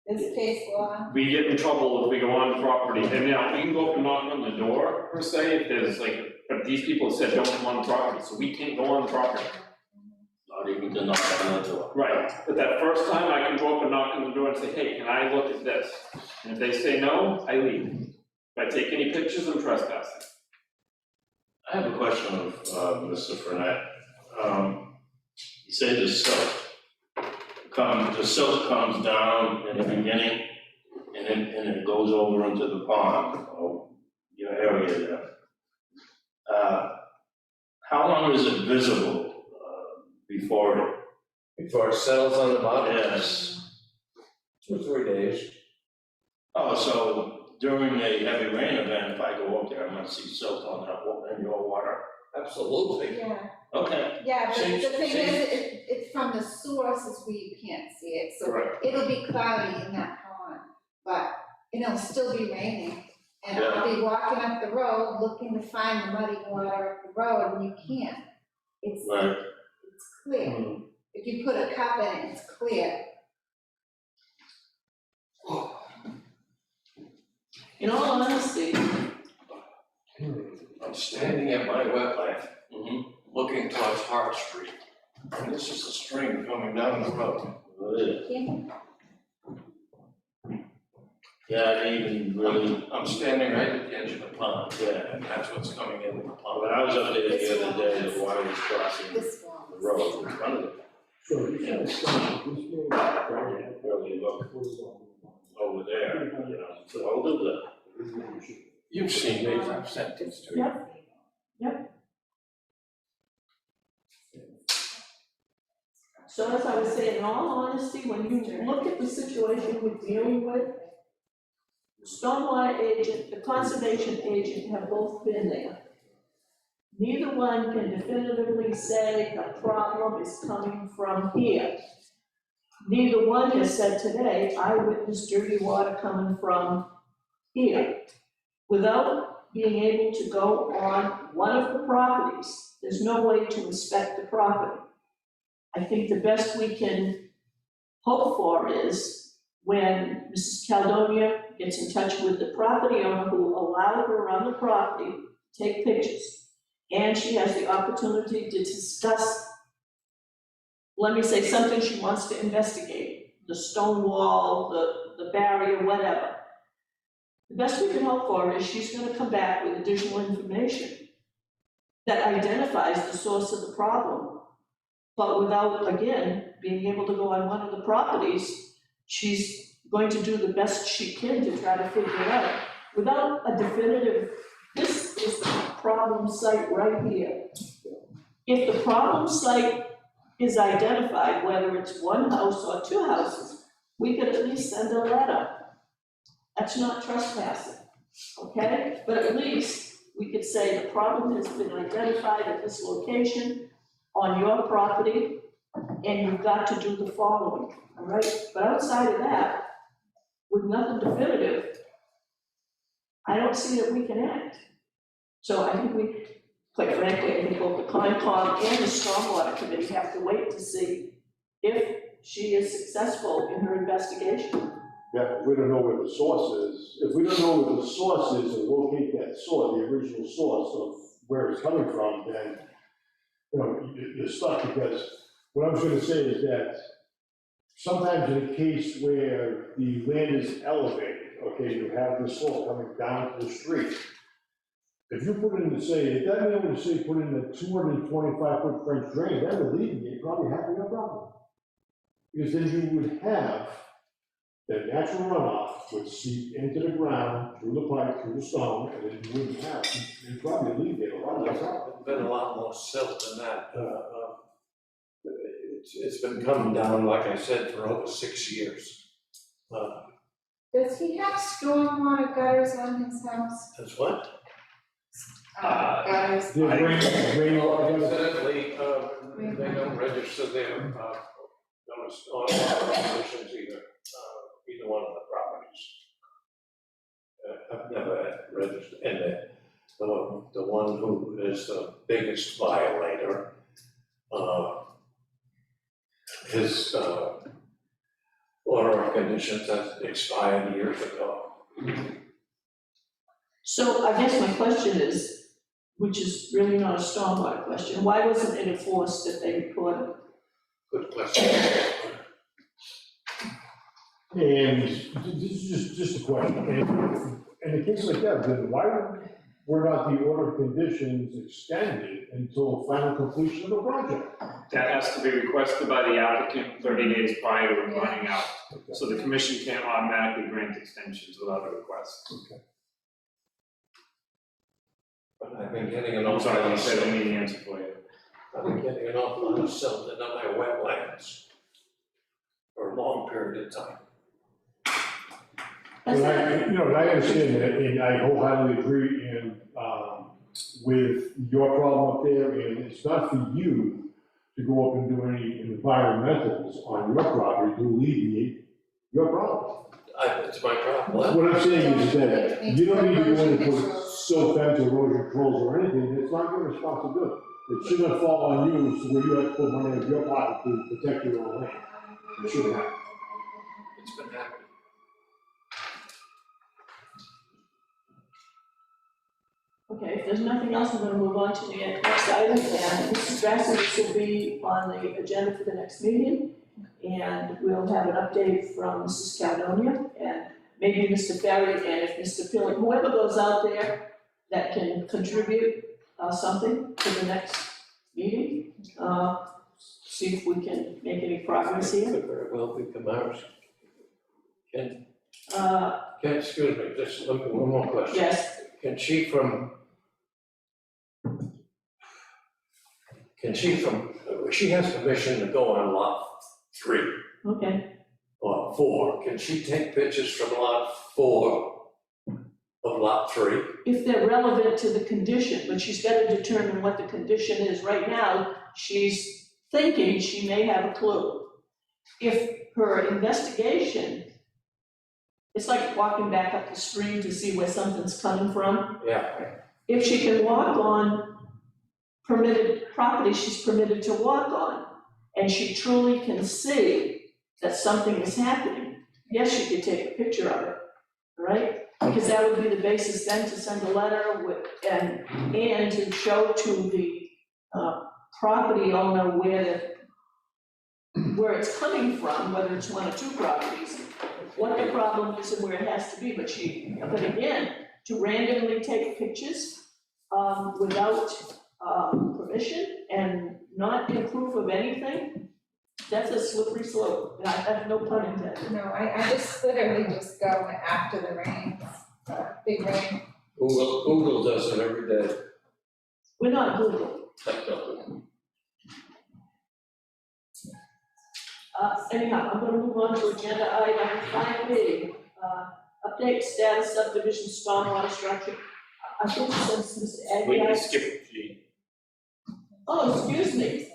There's case law. We get in trouble if we go on the property, and now we can go up and knock on the door per se, if there's like, but these people said don't come on the property, so we can't go on the property. Not even to knock on the door. Right, but that first time I can go up and knock on the door and say, hey, can I look at this? And if they say no, I leave. If I take any pictures, I'm trespassing. I have a question of, Mr. Frenette. You say the silt comes down in the beginning, and it goes over into the pond, or your area there. How long is it visible, before Before it settles on the bottom? Yes. 2 or 3 days. Oh, so during a heavy rain event, if I go up there, I might see silt on that, in your water? Absolutely. Yeah, Okay. yeah, but Seems- the thing seems- is, it's from the source is where you can't see it, so Correct. it'll be cloudy in that pond, but it'll still be raining. And I'll be walking up the road looking to find the muddy water up the road, and you can't. It's Right. clear. If you put a cup in it, it's clear. In all honesty, I'm standing at my wetland, looking towards Hart Street. And this is a stream coming down the road. Yeah, I didn't even really, I'm standing right at the edge of the pond, yeah. and that's what's coming into the pond. When I was up there the other day, the water was crossing This one. the road in front of it. So you can't stop this way, right? Really look over there, you know, so I'll do that. You've seen me, I've sent this to you. Yep. So as I was saying, in all honesty, when you look at the situation we're dealing with, the stormwater agent, the conservation agent have both been there. Neither one can definitively say the problem is coming from here. Neither one has said today, I witnessed dirty water coming from here. Without being able to go on one of the properties, there's no way to inspect the property. I think the best we can hope for is when Mrs. Caledonia gets in touch with the property owner who allowed her on the property to take pictures, and she has the opportunity to discuss, let me say, something she wants to investigate, the stone wall, the barrier, whatever. The best we can hope for is she's gonna come back with additional information that identifies the source of the problem. But without, again, being able to go on one of the properties, she's going to do the best she can to try to figure it out. Without a definitive, this is the problem site right here. If the problem site is identified, whether it's one house or two houses, we could at least send a letter. That's not trespassing, okay? But at least we could say the problem has been identified at this location on your property, and you've got to do the following, all right? But outside of that, with nothing definitive, I don't see that we can act. So I think we, quite frankly, I think both the Concom and the Stormwater Committee have to wait to see if she is successful in her investigation. Yeah, if we don't know where the source is, if we don't know where the source is and locate that source, the original source of where it's coming from, then, you know, you're stuck, because what I was gonna say is that sometimes in a case where the land is elevated, okay, you have the soil coming down to the street. If you put in to say, if that man would say put in a 225-foot French drain, that would alleviate probably half of your problem. Because then you would have the natural runoff would seep into the ground, through the pipe, through the stone, and then you wouldn't have, you'd probably alleviate a lot of the problem. There's been a lot more silt than that. It's been coming down, like I said, for over 6 years. Does he have stormwater gutters on his house? That's what? Gutters. The rainwater, Incidentally, they don't register their, notice on conditions either, either one of the properties. I've never registered, and the one who is the biggest violator, his order of conditions has expired years ago. So I guess my question is, which is really not a stormwater question, why wasn't it enforced that they reported? Good question. and this is just a question, and in a case like that, then why were not the order of conditions extended until final completion of the project? That has to be requested by the applicant 30 days prior to it running out. So the commission can't automatically grant extensions without a request. But I've been getting an I'm awful sorry, lot I of said I silt. need the answer for you. I've been getting an awful lot of silt in my wetlands for a long period of time. That's And not- I understand that, and I wholeheartedly agree with your problem up there, and it's not for you to go up and do any environmentals on your property to alleviate your problem. It's my problem. What I'm saying is that you don't need to go in and put silt fence or erosion controls or anything, it's not your responsibility. It shouldn't fall on you, so where you have to put money in your pocket to protect your own land. It shouldn't happen. It's been happening. Okay, if there's nothing else, I'm gonna move on to the next item, and Mrs. Grassi, this will be on the agenda for the next meeting. And we'll have an update from Mrs. Caledonia, and maybe Mr. Ferry, and if Mr. Pilling, whoever goes out there that can contribute something to the next meeting, see if we can make any progress here. Could very well be Kamara's. Can, Uh, excuse me, just one more question. yes, Can she she has permission to go on lot 3 okay. or 4. Can she take pictures from lot 4 of lot 3? If they're relevant to the condition, but she's gotta determine what the condition is. Right now, she's thinking she may have a clue. If her investigation, it's like walking back up the stream to see where something's coming from. Yeah. If she can walk on permitted property, she's permitted to walk on, and she truly can see that something is happening, yes, she could take a picture of it, right? Because that would be the basis then to send a letter with, and to show to the property owner where it's coming from, whether it's one or two properties. what the problem is and where it has to be, but again, to randomly take pictures, without, permission and not give proof of anything, that's a slippery slope, and I have no pun intended. No, I just literally just go after the rains, big rain. Google does it every day. We're not Google. Anyhow, I'm gonna move on to agenda item 5B, update status subdivision stormwater structure. I think since Mr. We Aguirre. skipped G. Oh, excuse me.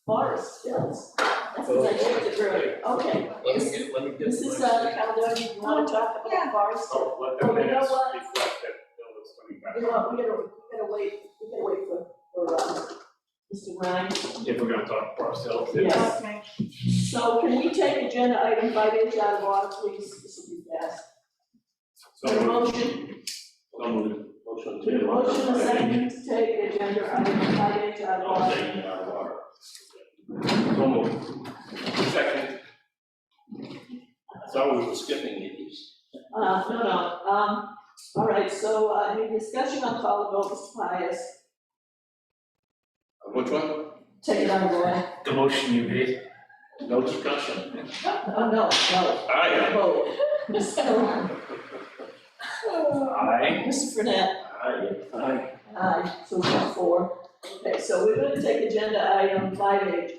Forest Hills. That's because I checked it earlier. Okay. Let me get This is, Caledonia, you wanna talk Yeah. about Forest Hills? Oh, let Oh, the you know minutes what? reflect that Bill was coming back. You know, we gotta wait for Mr. Ryan. If we're gonna talk Forest Hills. Yes. Okay. So can we take agenda item 5H out of order, please? This will be fast. So A moved. motion, Motion to the motion, a second to take agenda item 5H out of I'll order. take it out of order. So moved. Second. I thought we were skipping these. No, all right, so, any discussion, I'll call the vote, Mr. Pius, Which one? take it out of order. The motion you made. No discussion. Oh, no, Aye. vote. Mr. Aye. Mr. Burnett, Aye. aye, so we have 4. Okay, so we're gonna take agenda item 5H,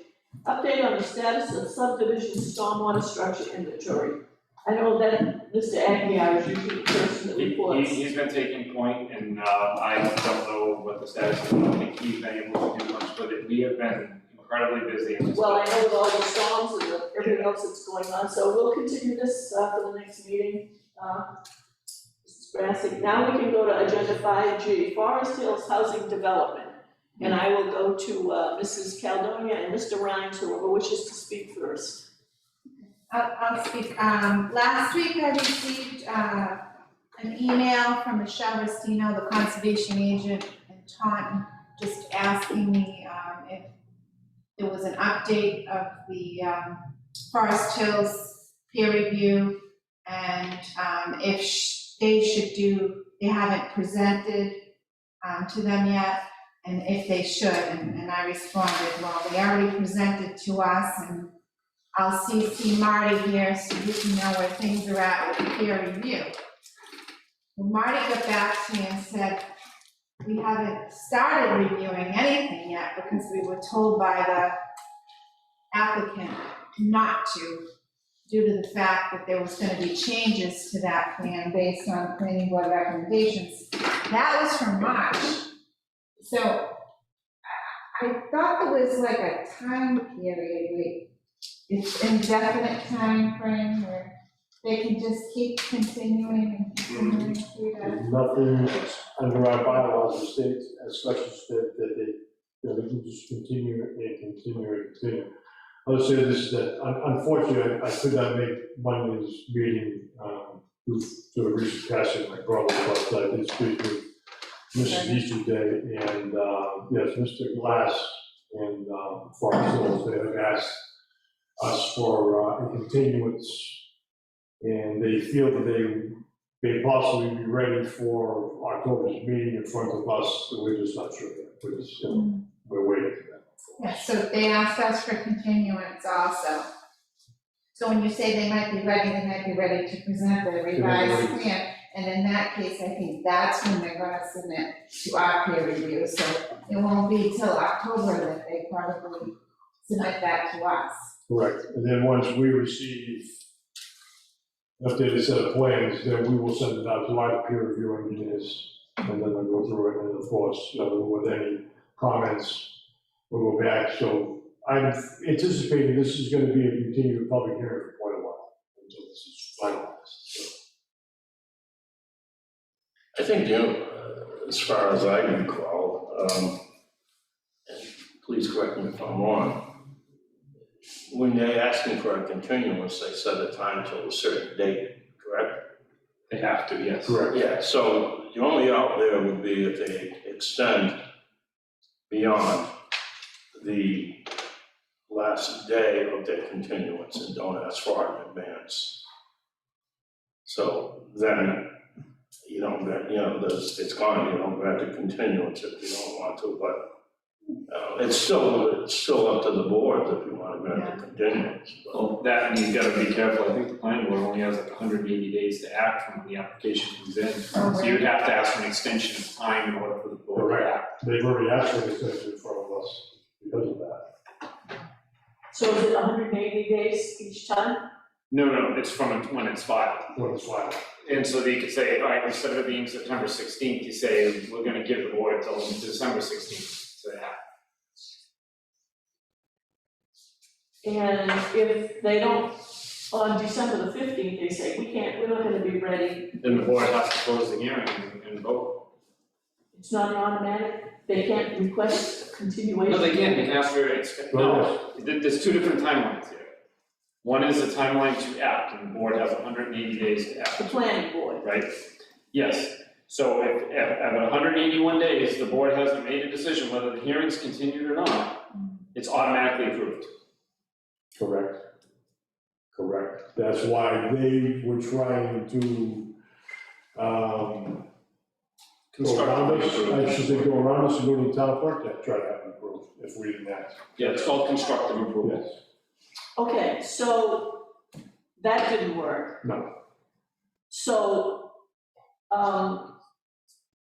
update on the status of subdivision stormwater structure inventory. I know that Mr. Aguirre is usually the person that reports. He's been taking point, and I don't know what the status is. I don't think he's been able to do much with it. We have been incredibly busy in this. Well, I know with all the storms and everything else that's going on, so we'll continue this for the next meeting. Mrs. Brassey, now we can go to agenda 5G, Forest Hills Housing Development. And I will go to Mrs. Caledonia and Mr. Rhines, whoever wishes to speak first. I'll speak. Last week I received, an email from Michelle Restino, the conservation agent in Taunton, just asking me, if there was an update of the, Forest Hills peer review, and, if they should do, they haven't presented, to them yet, and if they should, and I responded, well, they already presented to us, and I'll CC Marty here so you can know where things are at with the peer review. Well, Marty got back to me and said, we haven't started reviewing anything yet because we were told by the applicant not to, due to the fact that there was gonna be changes to that plan based on planning board recommendations. That was from March. So I thought there was like a time period, it's indefinite time frame where they can just keep continuing and continuing through that. Nothing under our bylaws or states, especially that they can just continue and continue and continue. I'll say this, that unfortunately, I could not make Monday's meeting due to a recent passing of my brother, but I did speak with Mrs. Easterday and, yes, Mr. Glass and Forest Hills, they have asked us for a continuance, and they feel that they may possibly be ready for October's meeting in front of us, so we're just not sure yet, we're just, we're waiting for that. Yeah, so they asked us for continuance also. So when you say they might be ready to present the revised plan, and in that case, I think that's when they're gonna submit to our peer review, so it won't be till October that they probably submit that to us. Correct, and then once we receive an updated set of plans, then we will send it out to our peer review engineers, and then they'll go through it, and of course, with any comments, we'll go back. So I'm anticipating this is gonna be a continued public hearing for quite a while, until this is finalized, so. I think, as far as I recall, and please correct me if I'm wrong, when they're asking for a continuance, they set a time till a certain date, correct? They have to, yes. Correct. Yeah, so the only out there would be if they extend beyond the last day of their continuance and don't ask for it in advance. So then, it's gone, you don't grant a continuance if you don't want to, but it's still up to the board if you want to grant a continuance. But Well, that, and you've gotta be careful, I think the planning board only has like 180 days to act from when the application comes in. So you'd have to ask for an extension of time in order for the board to act. They've already asked for an extension in front of us because of that. So is it 180 days each time? No, it's from when it's filed. When it's filed. And so you could say, all right, instead of it being September 16th, you say, we're gonna give the board until December 16th to act. And if they don't, on December the 15th, they say, we're not gonna be ready, Then the board has to close the hearing and vote. it's not automatic, they can't request a continuation? No, they can ask for there's two different timelines here. One is a timeline to act, and the board has 180 days to The act, planning board. right? Yes, so if at 181 days, the board hasn't made a decision whether the hearing's continued or not, it's automatically approved. Correct. That's why they were trying to, go around us, I should say, go around us and go to the town clerk to try to have it approved, if we didn't ask. Yeah, it's called constructive approval. Yes. Okay, so that didn't work. No. So,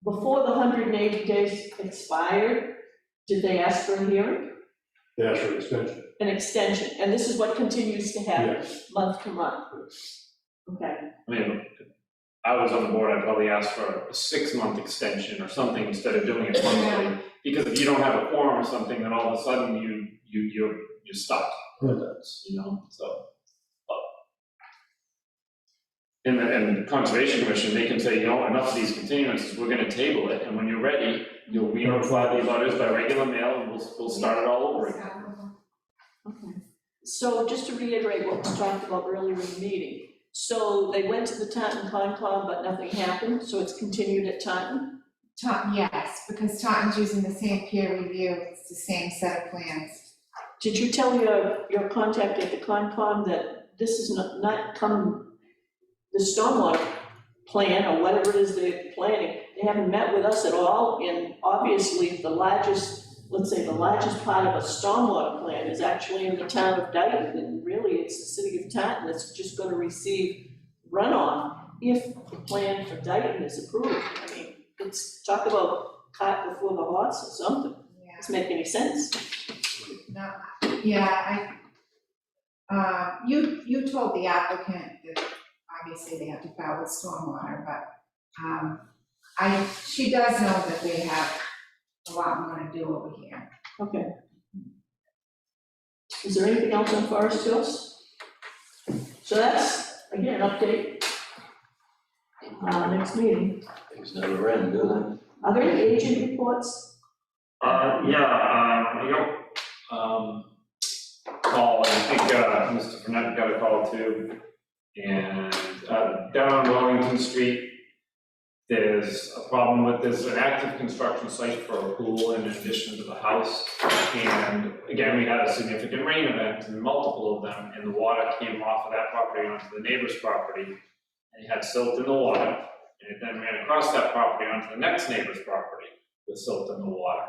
before the 180 days expired, did they ask for a hearing? They asked for an extension. An extension, and this is what continues to happen, Yes. month to month? Okay, I mean, if I was on the board, I'd probably ask for a 6-month extension or something instead of doing it monthly. Because if you don't have a quorum or something, then all of a sudden you're stuck. that's, So. And the Conservation Commission, they can say, enough of these continuances, we're gonna table it, and when you're ready, you'll re-notify the abutters by regular mail, and we'll start it all over again. okay. So just to reiterate what was talked about earlier in the meeting, so they went to the Taunton Concom, but nothing happened, so it's continued at Taunton? Yes, because Taunton's using the same peer review, it's the same set of plans. Did you tell your contact at the Concom that this is not come, the stormwater plan, or whatever it is they're planning, they haven't met with us at all, and obviously the largest, let's say the largest part of a stormwater plan is actually in the town of Dayton, and really it's the city of Taunton that's just gonna receive runoff if the plan for Dayton is approved. I mean, it's, talk about cart before the horse or something, Yeah. doesn't make any sense. No, yeah, you told the applicant that obviously they have to file with stormwater, but she does know that they have a lot more to do over here. Okay. Is there anything else on Forest Hills? So that's, again, update. Next meeting. things never end, do they? Are there any agent reports? I got, call, I think, Mr. Burnett got a call too. And, down on Wellington Street, there's a problem with, there's an active construction site for a pool in addition to the house. And again, we had a significant rain event, and multiple of them, and the water came off of that property onto the neighbor's property. And it had silt in the water, and it then ran across that property onto the next neighbor's property with silt in the water.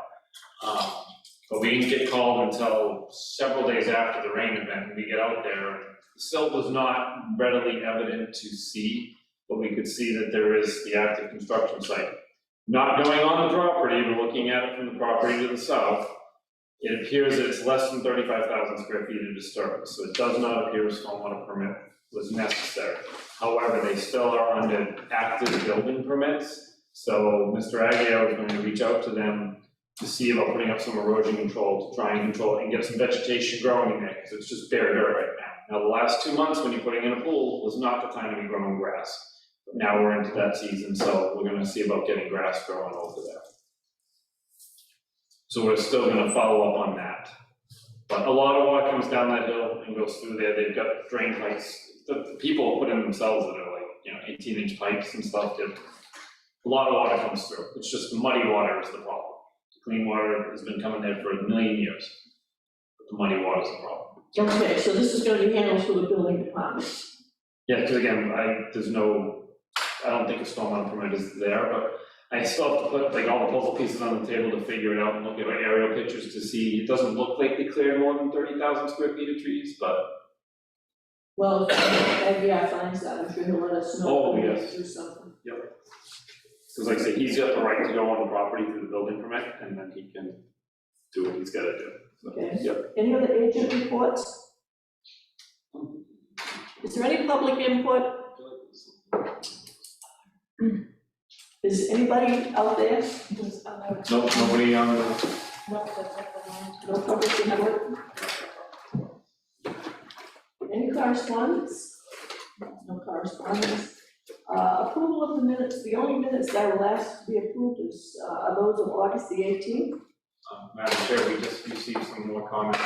But we didn't get called until several days after the rain event, and we get out there, and the silt was not readily evident to see, but we could see that there is the active construction site. Not going on the property, but looking at it from the property to the south, it appears that it's less than 35,000 square feet of disturbance, so it does not appear a stormwater permit was necessary. However, they still are under active building permits, so Mr. Aguirre is going to reach out to them to see about putting up some erosion control to try and control it and get some vegetation growing in there, because it's just bare dirt right now. Now, the last 2 months when you're putting in a pool was not the time to be growing grass. But now we're into that season, so we're gonna see about getting grass growing over there. So we're still gonna follow up on that. But a lot of water comes down that hill and goes through there. They've got drain pipes. The people put in themselves that are like, 18-inch pipes and stuff. A lot of water comes through. It's just the muddy water is the problem. Clean water has been coming there for a million years. But the muddy water is the problem. Okay, so this is gonna be handled through the building department. Yeah, because again, I don't think a stormwater permit is there, but I still have to put like all the puzzle pieces on the table to figure it out and look at aerial pictures to see, it doesn't look like they cleared more than 30,000 square feet of trees, but. Well, if ABI finds that, I'm sure he'll let us know. Oh, yes. Do something. Because like I say, he's got the right to go on the property through the building permit, and then he can do what he's gotta do. So, Okay. yep. Any other agent reports? Is there any public input? Is anybody out there? Nope, nobody on the, No public input? Any correspondence? No correspondence. Approval of the minutes, the only minutes that will ask to be approved is, are those of August the 18th. Madam Chair, we just received some more comments,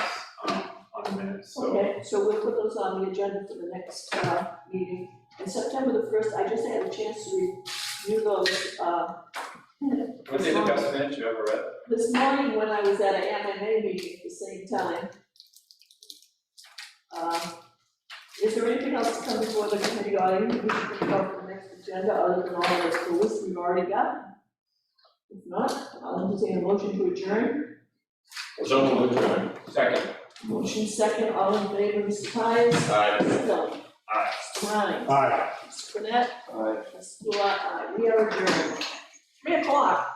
on the minutes, so. Okay, so we'll put those on the agenda for the next, meeting. And September the 1st, I just had a chance to review those, What's the best minute you ever read? this morning when I was at an MMA meeting at the same time. Is there anything else to come before the committee or anything we should think about for the next agenda other than all of the list we've already got? If not, I'll entertain a motion to adjourn. So moved. Second. Motion second, all in favor, Mr. Pies? Aye. Mr. Dillon? Aye. Mr. Ryan? Aye. Mr. Burnett? Aye. Mr. Gulart, aye. We are adjourned. 3 o'clock.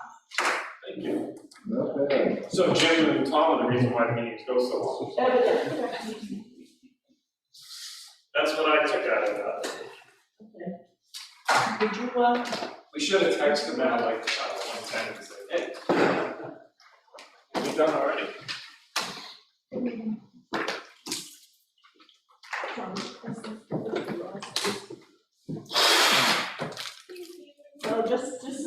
Thank you. Okay. So Jim and Tom are the reason why the meetings go so long. Evidently. That's what I took out of that. Okay. Did you, We should have texted Matt like, 110 and said, hey. We're done already. Tom,